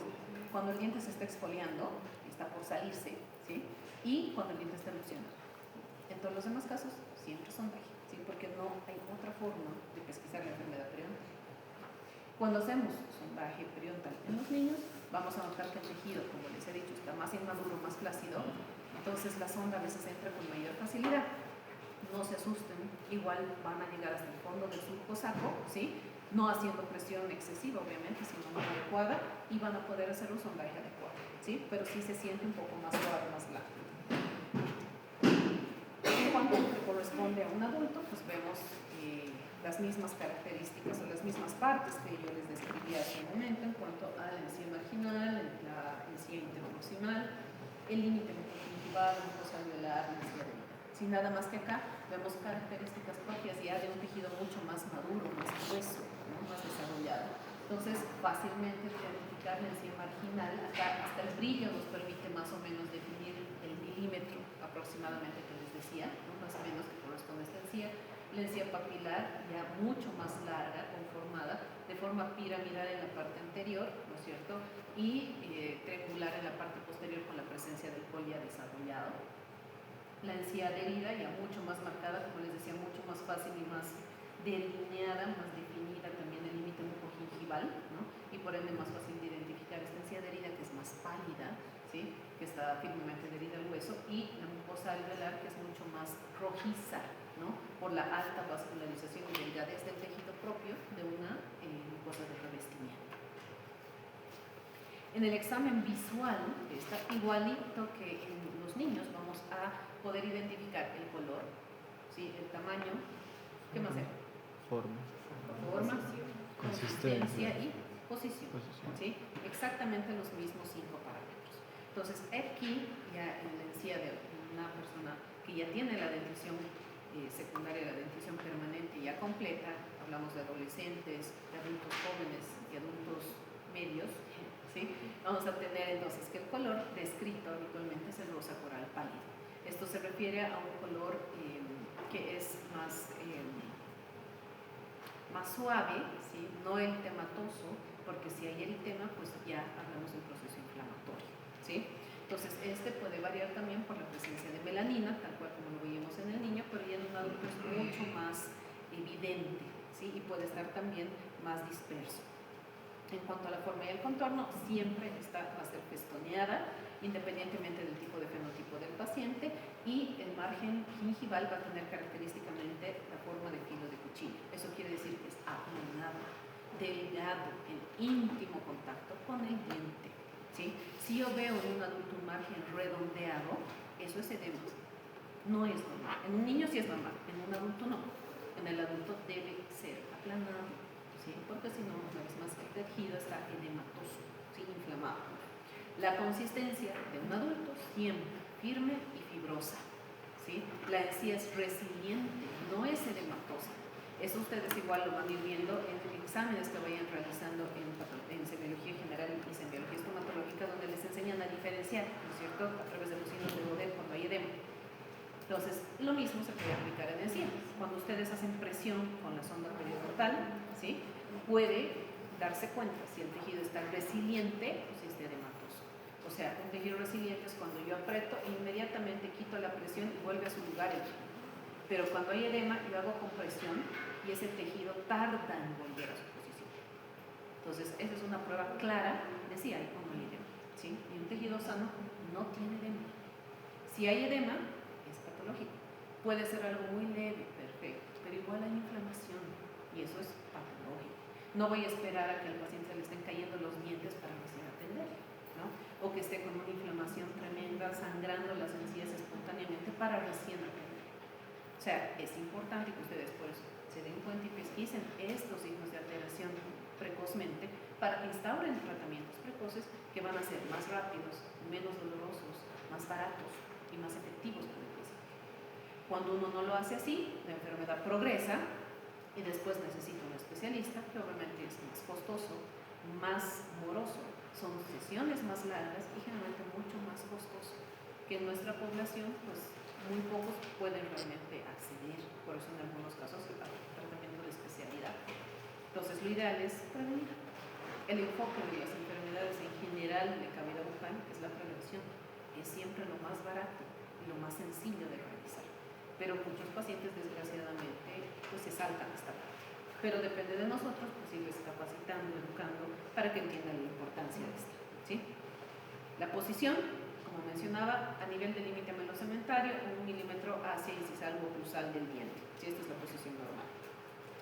Cuando el diente se está exfoliando, está por salirse, ¿sí? Y cuando el diente está erupcionando. En todos los demás casos, siempre sondaje, ¿sí? Porque no hay otra forma de pesquisar la enfermedad periodontal. Cuando hacemos sondaje periodontal en los niños, vamos a notar que el tejido, como les he dicho, está más inmaduro, más flácido, entonces la sonda a veces entra con mayor facilidad. No se asusten, igual van a llegar hasta el fondo del surco saco, ¿sí? No haciendo presión excesiva, obviamente, sino más adecuada, y van a poder hacer un sondaje adecuado, ¿sí? Pero sí se siente un poco más suave, más blando. En cuanto a lo que corresponde a un adulto, pues vemos las mismas características o las mismas partes que yo les describí hace un momento en cuanto a la encía marginal, la encía interproximal, el límite gingival, la mucosa alveolar, la encía delgada. Sin nada más que acá vemos características propias ya de un tejido mucho más maduro, más grueso, ¿no? Más desarrollado. Entonces, fácilmente identificar la encía marginal, acá hasta el brillo nos permite más o menos definir el milímetro aproximadamente que les decía, ¿no? Más o menos que corresponde a esta encía. La encía papilar ya mucho más larga, conformada de forma piramidal en la parte anterior, ¿no es cierto? Y triangular en la parte posterior con la presencia del colia desarrollado. La encía adherida ya mucho más marcada, como les decía, mucho más fácil y más delineada, más definida también el límite mucogingival, ¿no? Y por ende más fácil de identificar esta encía adherida, que es más pálida, ¿sí? Que está firmemente adherida al hueso, y la mucosa alveolar, que es mucho más rojiza, ¿no? Por la alta vascularización y delgadez del tejido propio de una mucosa de revestimiento. En el examen visual está igualito que en los niños, vamos a poder identificar el color, ¿sí? El tamaño, ¿qué más era? Forma, consistencia y posición, ¿sí? Exactamente los mismos 5 parámetros. Entonces, aquí ya en la encía de una persona que ya tiene la dentición secundaria, la dentición permanente ya completa, hablamos de adolescentes, de adultos jóvenes y adultos medios, ¿sí? Vamos a tener entonces que el color descrito habitualmente es el rosa coral pálido. Esto se refiere a un color que es más suave, ¿sí? No eritematoso, porque si hay eritema, pues ya hablamos del proceso inflamatorio, ¿sí? Entonces, este puede variar también por la presencia de melanina, tal cual como lo veíamos en el niño, pero ya en un adulto es mucho más evidente, ¿sí? Y puede estar también más disperso. En cuanto a la forma y el contorno, siempre va a ser festoneada, independientemente del tipo de fenotipo del paciente, y el margen gingival va a tener característicamente la forma de filo de cuchillo. Eso quiere decir que es aplanado, delgado, en íntimo contacto con el diente, ¿sí? Si yo veo en un adulto un margen redondeado, eso es edema. No es normal. En un niño sí es normal, en un adulto no. En el adulto debe ser aplanado, ¿sí? Porque si no, una vez más, el tejido está edematoso, ¿sí? Inflamado. La consistencia de un adulto siempre firme y fibrosa, ¿sí? La encía es resiliente, no es edematosa. Eso ustedes igual lo van a ir viendo en exámenes que vayan realizando en semiología general y semiología estomatológica, donde les enseñan a diferenciar, ¿no es cierto?, a través de los signos de Bode cuando hay edema. Entonces, lo mismo se puede aplicar en encía. Cuando ustedes hacen presión con la sonda periodontal, ¿sí?, puede darse cuenta si el tejido está resiliente o si está edematoso. O sea, un tejido resiliente es cuando yo aprieto e inmediatamente quito la presión y vuelve a su lugar el tejido. Pero cuando hay edema, yo hago compresión y ese tejido tarda en volver a su posición. Entonces, esa es una prueba clara de si hay o no hay edema, ¿sí? Y un tejido sano no tiene edema. Si hay edema, es patológico. Puede ser algo muy leve, perfecto, pero igual hay inflamación y eso es patológico. No voy a esperar a que al paciente se le estén cayendo los dientes para recién atenderlo, ¿no? O que esté con una inflamación tremenda, sangrando las encías espontáneamente para recién atenderlo. O sea, es importante que ustedes por eso se den cuenta y pesquisen estos signos de alteración precozmente para que instauren tratamientos precoces que van a ser más rápidos, menos dolorosos, más baratos y más efectivos para el paciente. Cuando uno no lo hace así, la enfermedad progresa y después necesita un especialista, que obviamente es más costoso, más moroso, son sesiones más largas y generalmente mucho más costoso, que en nuestra población pues muy pocos pueden realmente acceder, por eso en algunos casos el tratamiento de especialidad. Entonces lo ideal es prevenir. El enfoque de las enfermedades en general de cavidad bucal es la prevención, es siempre lo más barato y lo más sencillo de realizar. Pero muchos pacientes desgraciadamente pues se saltan esta parte. Pero depende de nosotros pues irles capacitando, educando para que entiendan la importancia de esta, ¿sí? La posición, como mencionaba, a nivel del límite melocementario, 1 milímetro hacia incisal o oclusal del diente. ¿Sí? Esta es la posición normal.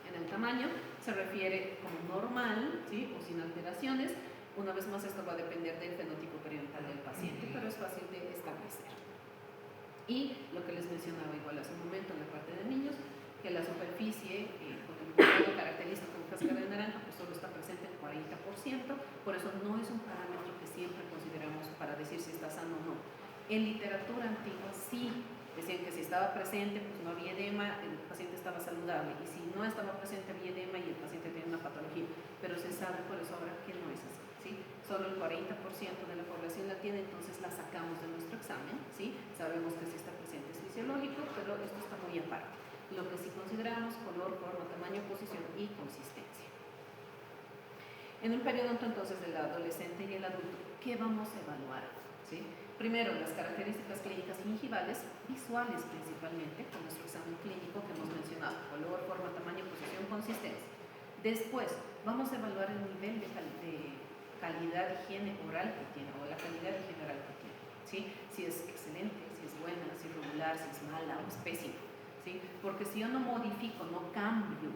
En el tamaño se refiere como normal, ¿sí? O sin alteraciones. Una vez más, esto va a depender del fenotipo periodontal del paciente, pero es fácil de establecer. Y lo que les mencionaba igual hace un momento en la parte de niños, que la superficie con el modelo característico de cáscara de naranja pues solo está presente el 40%, por eso no es un parámetro que siempre consideramos para decir si está sano o no. En literatura antigua sí decían que si estaba presente pues no había edema, el paciente estaba saludable, y si no estaba presente había edema y el paciente tenía una patología, pero se sabe por eso ahora que no es así, ¿sí? Solo el 40% de la población la tiene, entonces la sacamos de nuestro examen, ¿sí? Sabemos que si está presente es fisiológico, pero esto está muy aparte. Lo que sí consideramos: color, forma, tamaño, posición y consistencia. En un periodonto entonces del adolescente y el adulto, ¿qué vamos a evaluar? ¿Sí? Primero, las características clínicas gingivales, visuales principalmente, con nuestro examen clínico que hemos mencionado: color, forma, tamaño, posición, consistencia. Después, vamos a evaluar el nivel de calidad de higiene oral que tiene, o la calidad de higiene oral que tiene, ¿sí? Si es excelente, si es buena, si es regular, si es mala o es pésima, ¿sí? Porque si yo no modifico, no cambio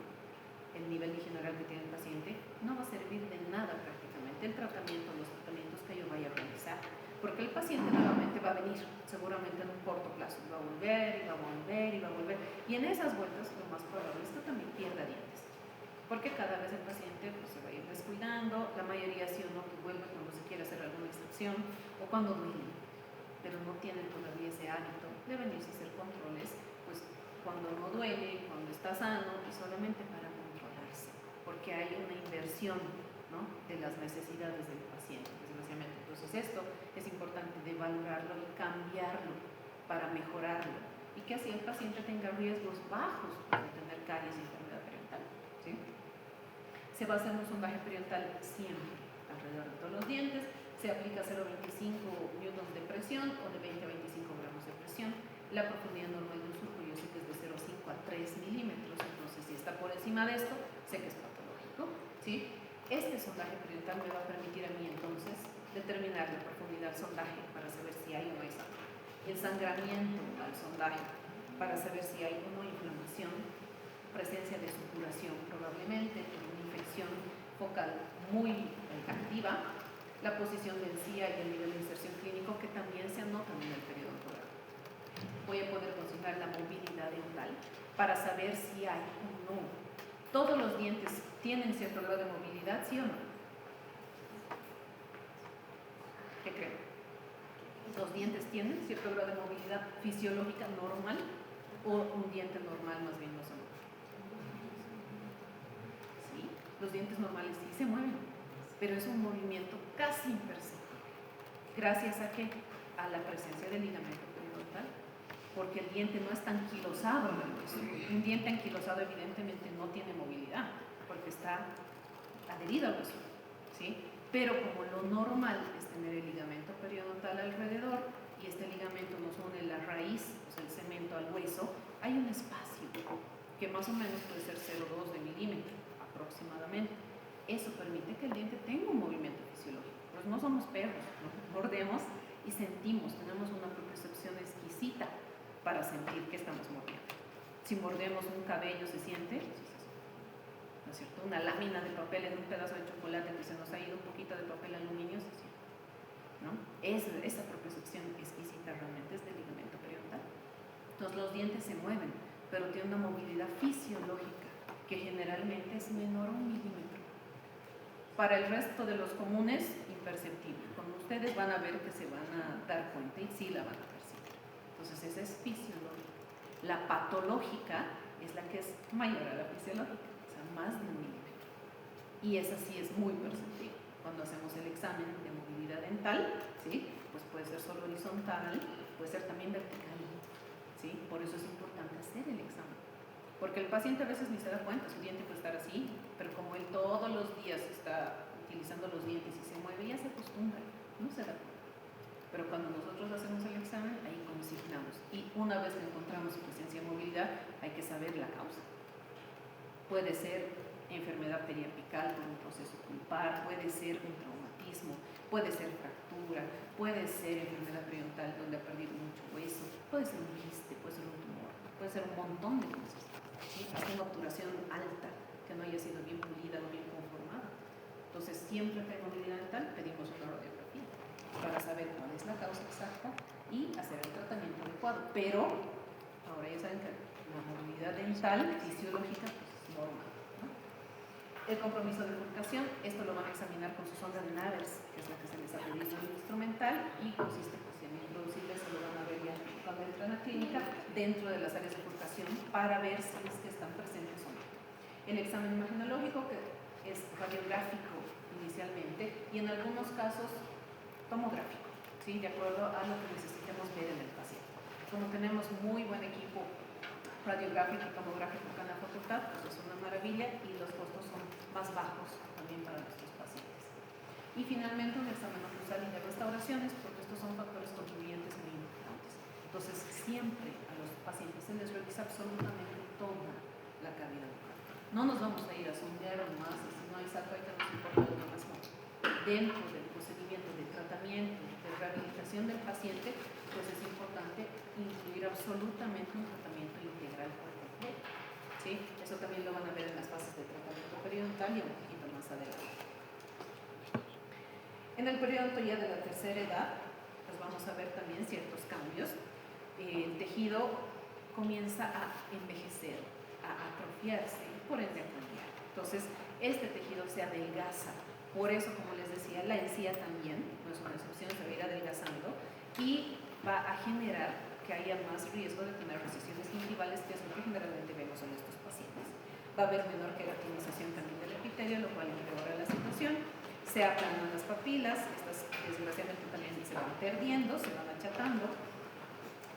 el nivel de higiene oral que tiene el paciente, no va a servir de nada prácticamente el tratamiento, los tratamientos que yo vaya a realizar, porque el paciente nuevamente va a venir, seguramente en un corto plazo, va a volver, y va a volver, y va a volver, y en esas vueltas lo más probable es que también pierda dientes, porque cada vez el paciente pues, se va a ir descuidando, la mayoría sí o no que vuelve cuando se quiere hacer alguna extracción o cuando duele, pero no tienen todavía ese hábito de venirse a hacer controles pues cuando no duele, cuando está sano, y solamente para controlarse, porque hay una inversión, ¿no?, de las necesidades del paciente, desgraciadamente. Entonces esto es importante de valorarlo y cambiarlo para mejorarlo, y que así el paciente tenga riesgos bajos de tener caries y enfermedad periodontal, ¿sí? Se va a hacer un sondaje periodontal siempre, alrededor de todos los dientes, se aplica 0,25 newtons de presión o de 20 a 25 gramos de presión. La profundidad normal de un surco yo sé que es de 0,5 a 3 milímetros, entonces si está por encima de esto, sé que es patológico, ¿sí? Este sondaje periodontal me va a permitir a mí entonces determinar la profundidad del sondaje para saber si hay o no hay sangre, el sangramiento al sondaje para saber si hay o no inflamación, presencia de supuración probablemente, una infección focal muy activa, la posición de encía y el nivel de inserción clínico que también se anotan en el periodonto oral. Voy a poder consignar la movilidad dental para saber si hay o no. ¿Todos los dientes tienen cierto grado de movilidad, sí o no? ¿Qué creen? ¿Los dientes tienen cierto grado de movilidad fisiológica normal o un diente normal más bien no se mueve? Sí, los dientes normales sí se mueven, pero es un movimiento casi imperceptible. ¿Gracias a qué? A la presencia del ligamento periodontal, porque el diente no está anquilosado en el hueso. Un diente anquilosado evidentemente no tiene movilidad, porque está adherido al hueso, ¿sí? Pero como lo normal es tener el ligamento periodontal alrededor y este ligamento nos une la raíz, o sea, el cemento al hueso, hay un espacio que más o menos puede ser 0,2 de milímetro aproximadamente. Eso permite que el diente tenga un movimiento fisiológico. Pues no somos perros, ¿no? Mordemos y sentimos, tenemos una percepción exquisita para sentir que estamos mordiendo. Si mordemos un cabello se siente, ¿no es cierto? Una lámina de papel en un pedazo de chocolate que se nos ha ido un poquito de papel aluminio, se siente, ¿no? Esa percepción exquisita realmente es del ligamento periodontal. Entonces los dientes se mueven, pero tienen una movilidad fisiológica que generalmente es menor a 1 milímetro. Para el resto de los comunes, imperceptible. Como ustedes van a ver que se van a dar cuenta y sí la van a percibir. Entonces esa es fisiológica. La patológica es la que es mayor a la fisiológica, o sea, más de 1 milímetro. Y esa sí es muy perceptible. Cuando hacemos el examen de movilidad dental, ¿sí? Pues puede ser solo horizontal, puede ser también vertical, ¿sí? Por eso es importante hacer el examen. Porque el paciente a veces ni se da cuenta, su diente puede estar así, pero como él todos los días está utilizando los dientes y se mueve, ya se acostumbra, no se da cuenta. Pero cuando nosotros hacemos el examen, ahí consignamos. Y una vez que encontramos presencia de movilidad, hay que saber la causa. Puede ser enfermedad periapical por un proceso pulpar, puede ser un traumatismo, puede ser fractura, puede ser enfermedad periodontal donde ha perdido mucho hueso, puede ser un quiste, puede ser un tumor, puede ser un montón de cosas. ¿Sí? Hasta una obturación alta que no haya sido bien pulida o bien conformada. Entonces, siempre que hay movilidad dental, pedimos una radiografía para saber cuál es la causa exacta y hacer el tratamiento adecuado. Pero, ahora ya saben que la movilidad dental fisiológica pues, es normal, ¿no? El compromiso de bifurcación, esto lo van a examinar con su sonda de Navers, que es la que se les ha pedido en el instrumental, y consiste pues, en introducirles, se lo van a ver ya cuando entran a la clínica, dentro de las áreas de bifurcación para ver si es que están presentes o no. El examen imagenológico, que es radiográfico inicialmente, y en algunos casos tomográfico, ¿sí? De acuerdo a lo que necesitemos ver en el paciente. Como tenemos muy buen equipo radiográfico y tomográfico acá en la facultad, pues es una maravilla y los costos son más bajos también para nuestros pacientes. Y finalmente un examen oclusal y de restauraciones, porque estos son factores contribuyentes muy importantes. Entonces siempre a los pacientes se les revisa absolutamente toda la cavidad bucal. No nos vamos a ir a sondear nomás, y si no hay saco ahí que nos importa lo demás, no. Dentro del procedimiento de tratamiento, de rehabilitación del paciente, pues es importante incluir absolutamente un tratamiento integral por completo, ¿sí? Eso también lo van a ver en las fases de tratamiento periodontal y un poquito más adelante. En el periodonto ya de la tercera edad, pues vamos a ver también ciertos cambios. El tejido comienza a envejecer, a atrofiarse y por ende a cambiar. Entonces, este tejido se adelgaza. Por eso, como les decía, la encía también, no es una excepción, se va a ir adelgazando y va a generar que haya más riesgo de tener recesiones gingivales, que es lo que generalmente vemos en estos pacientes. Va a haber menor queratinización también del epitelio, lo cual empeora la situación. Se aplanan las papilas, estas desgraciadamente también se van perdiendo, se van achatando.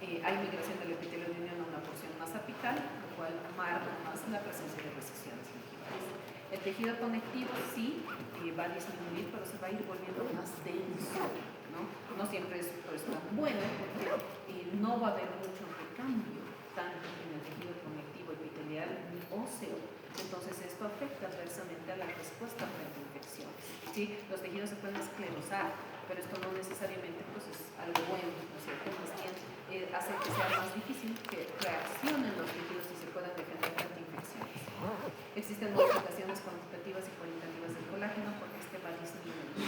Hay migración del epitelio de unión a una porción más apical, lo cual marca más la presencia de recesiones gingivales. El tejido conectivo sí va a disminuir, pero se va a ir volviendo más denso, ¿no? No siempre es pues, tan bueno, porque no va a haber mucho recambio, tanto en el tejido conectivo epitelial ni óseo. Entonces esto afecta adversamente a la respuesta frente a infecciones, ¿sí? Los tejidos se pueden esclerosar, pero esto no necesariamente pues, es algo bueno, ¿no es cierto? Más bien hace que sea más difícil que reaccionen los tejidos y se puedan defender frente a infecciones. Existen modificaciones cuantitativas y cualitativas del colágeno porque este va disminuyendo,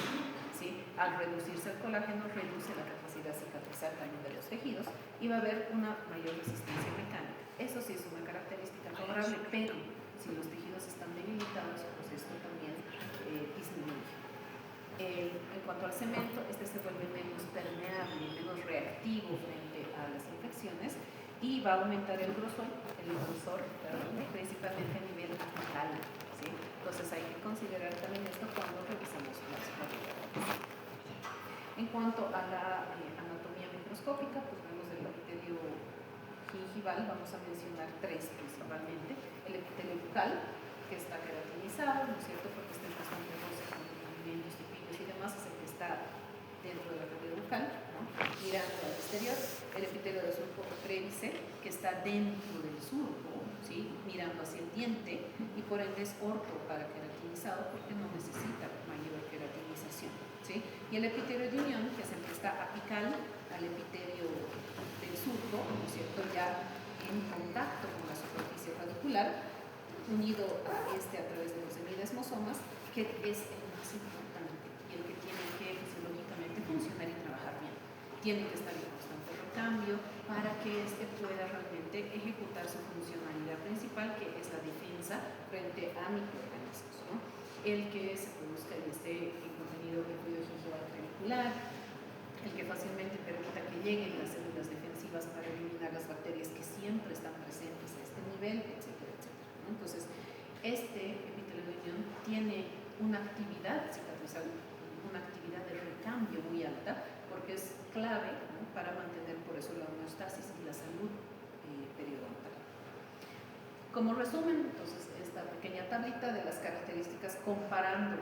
¿sí? Al reducirse el colágeno, reduce la capacidad cicatrizal también de los tejidos y va a haber una mayor resistencia mecánica. Eso sí es una característica favorable, pero si los tejidos están debilitados, pues esto también disminuye. En cuanto al cemento, este se vuelve menos permeable, menos reactivo frente a las infecciones y va a aumentar el grosor, principalmente a nivel apical, ¿sí? Entonces hay que considerar también esto cuando revisamos las radiografías. En cuanto a la anatomía microscópica, pues vemos el epitelio gingival, vamos a mencionar tres principalmente. El epitelio bucal, que está queratinizado, ¿no es cierto?, porque está en presente mirando al exterior, el epitelio del surco brevice, que está dentro del surco, ¿sí? Mirando hacia el diente, y por ende es orto para queratinizado porque no necesita mayor queratinización, ¿sí? Y el epitelio de unión, que es el que está apical al epitelio del surco, ¿no es cierto?, ya en contacto con la superficie radicular, unido a a través de los semidesmosomas, que es el más importante y el que tiene que fisiológicamente funcionar y trabajar bien. Tiene que estar en constante recambio para que pueda realmente ejecutar su funcionalidad principal, que es la defensa frente a microorganismos, ¿no? El que se produzca y esté en contenido de fluido gingival clavicular, el que fácilmente permita que lleguen las células defensivas para eliminar las bacterias que siempre están presentes a este nivel, etcétera, etcétera, ¿no? Entonces, este epitelio de unión tiene una actividad cicatrizal, una actividad de recambio muy alta, porque es clave, ¿no?, para mantener por eso la homeostasis y la salud periodontal. Como resumen, entonces, esta pequeña tablita de las características comparando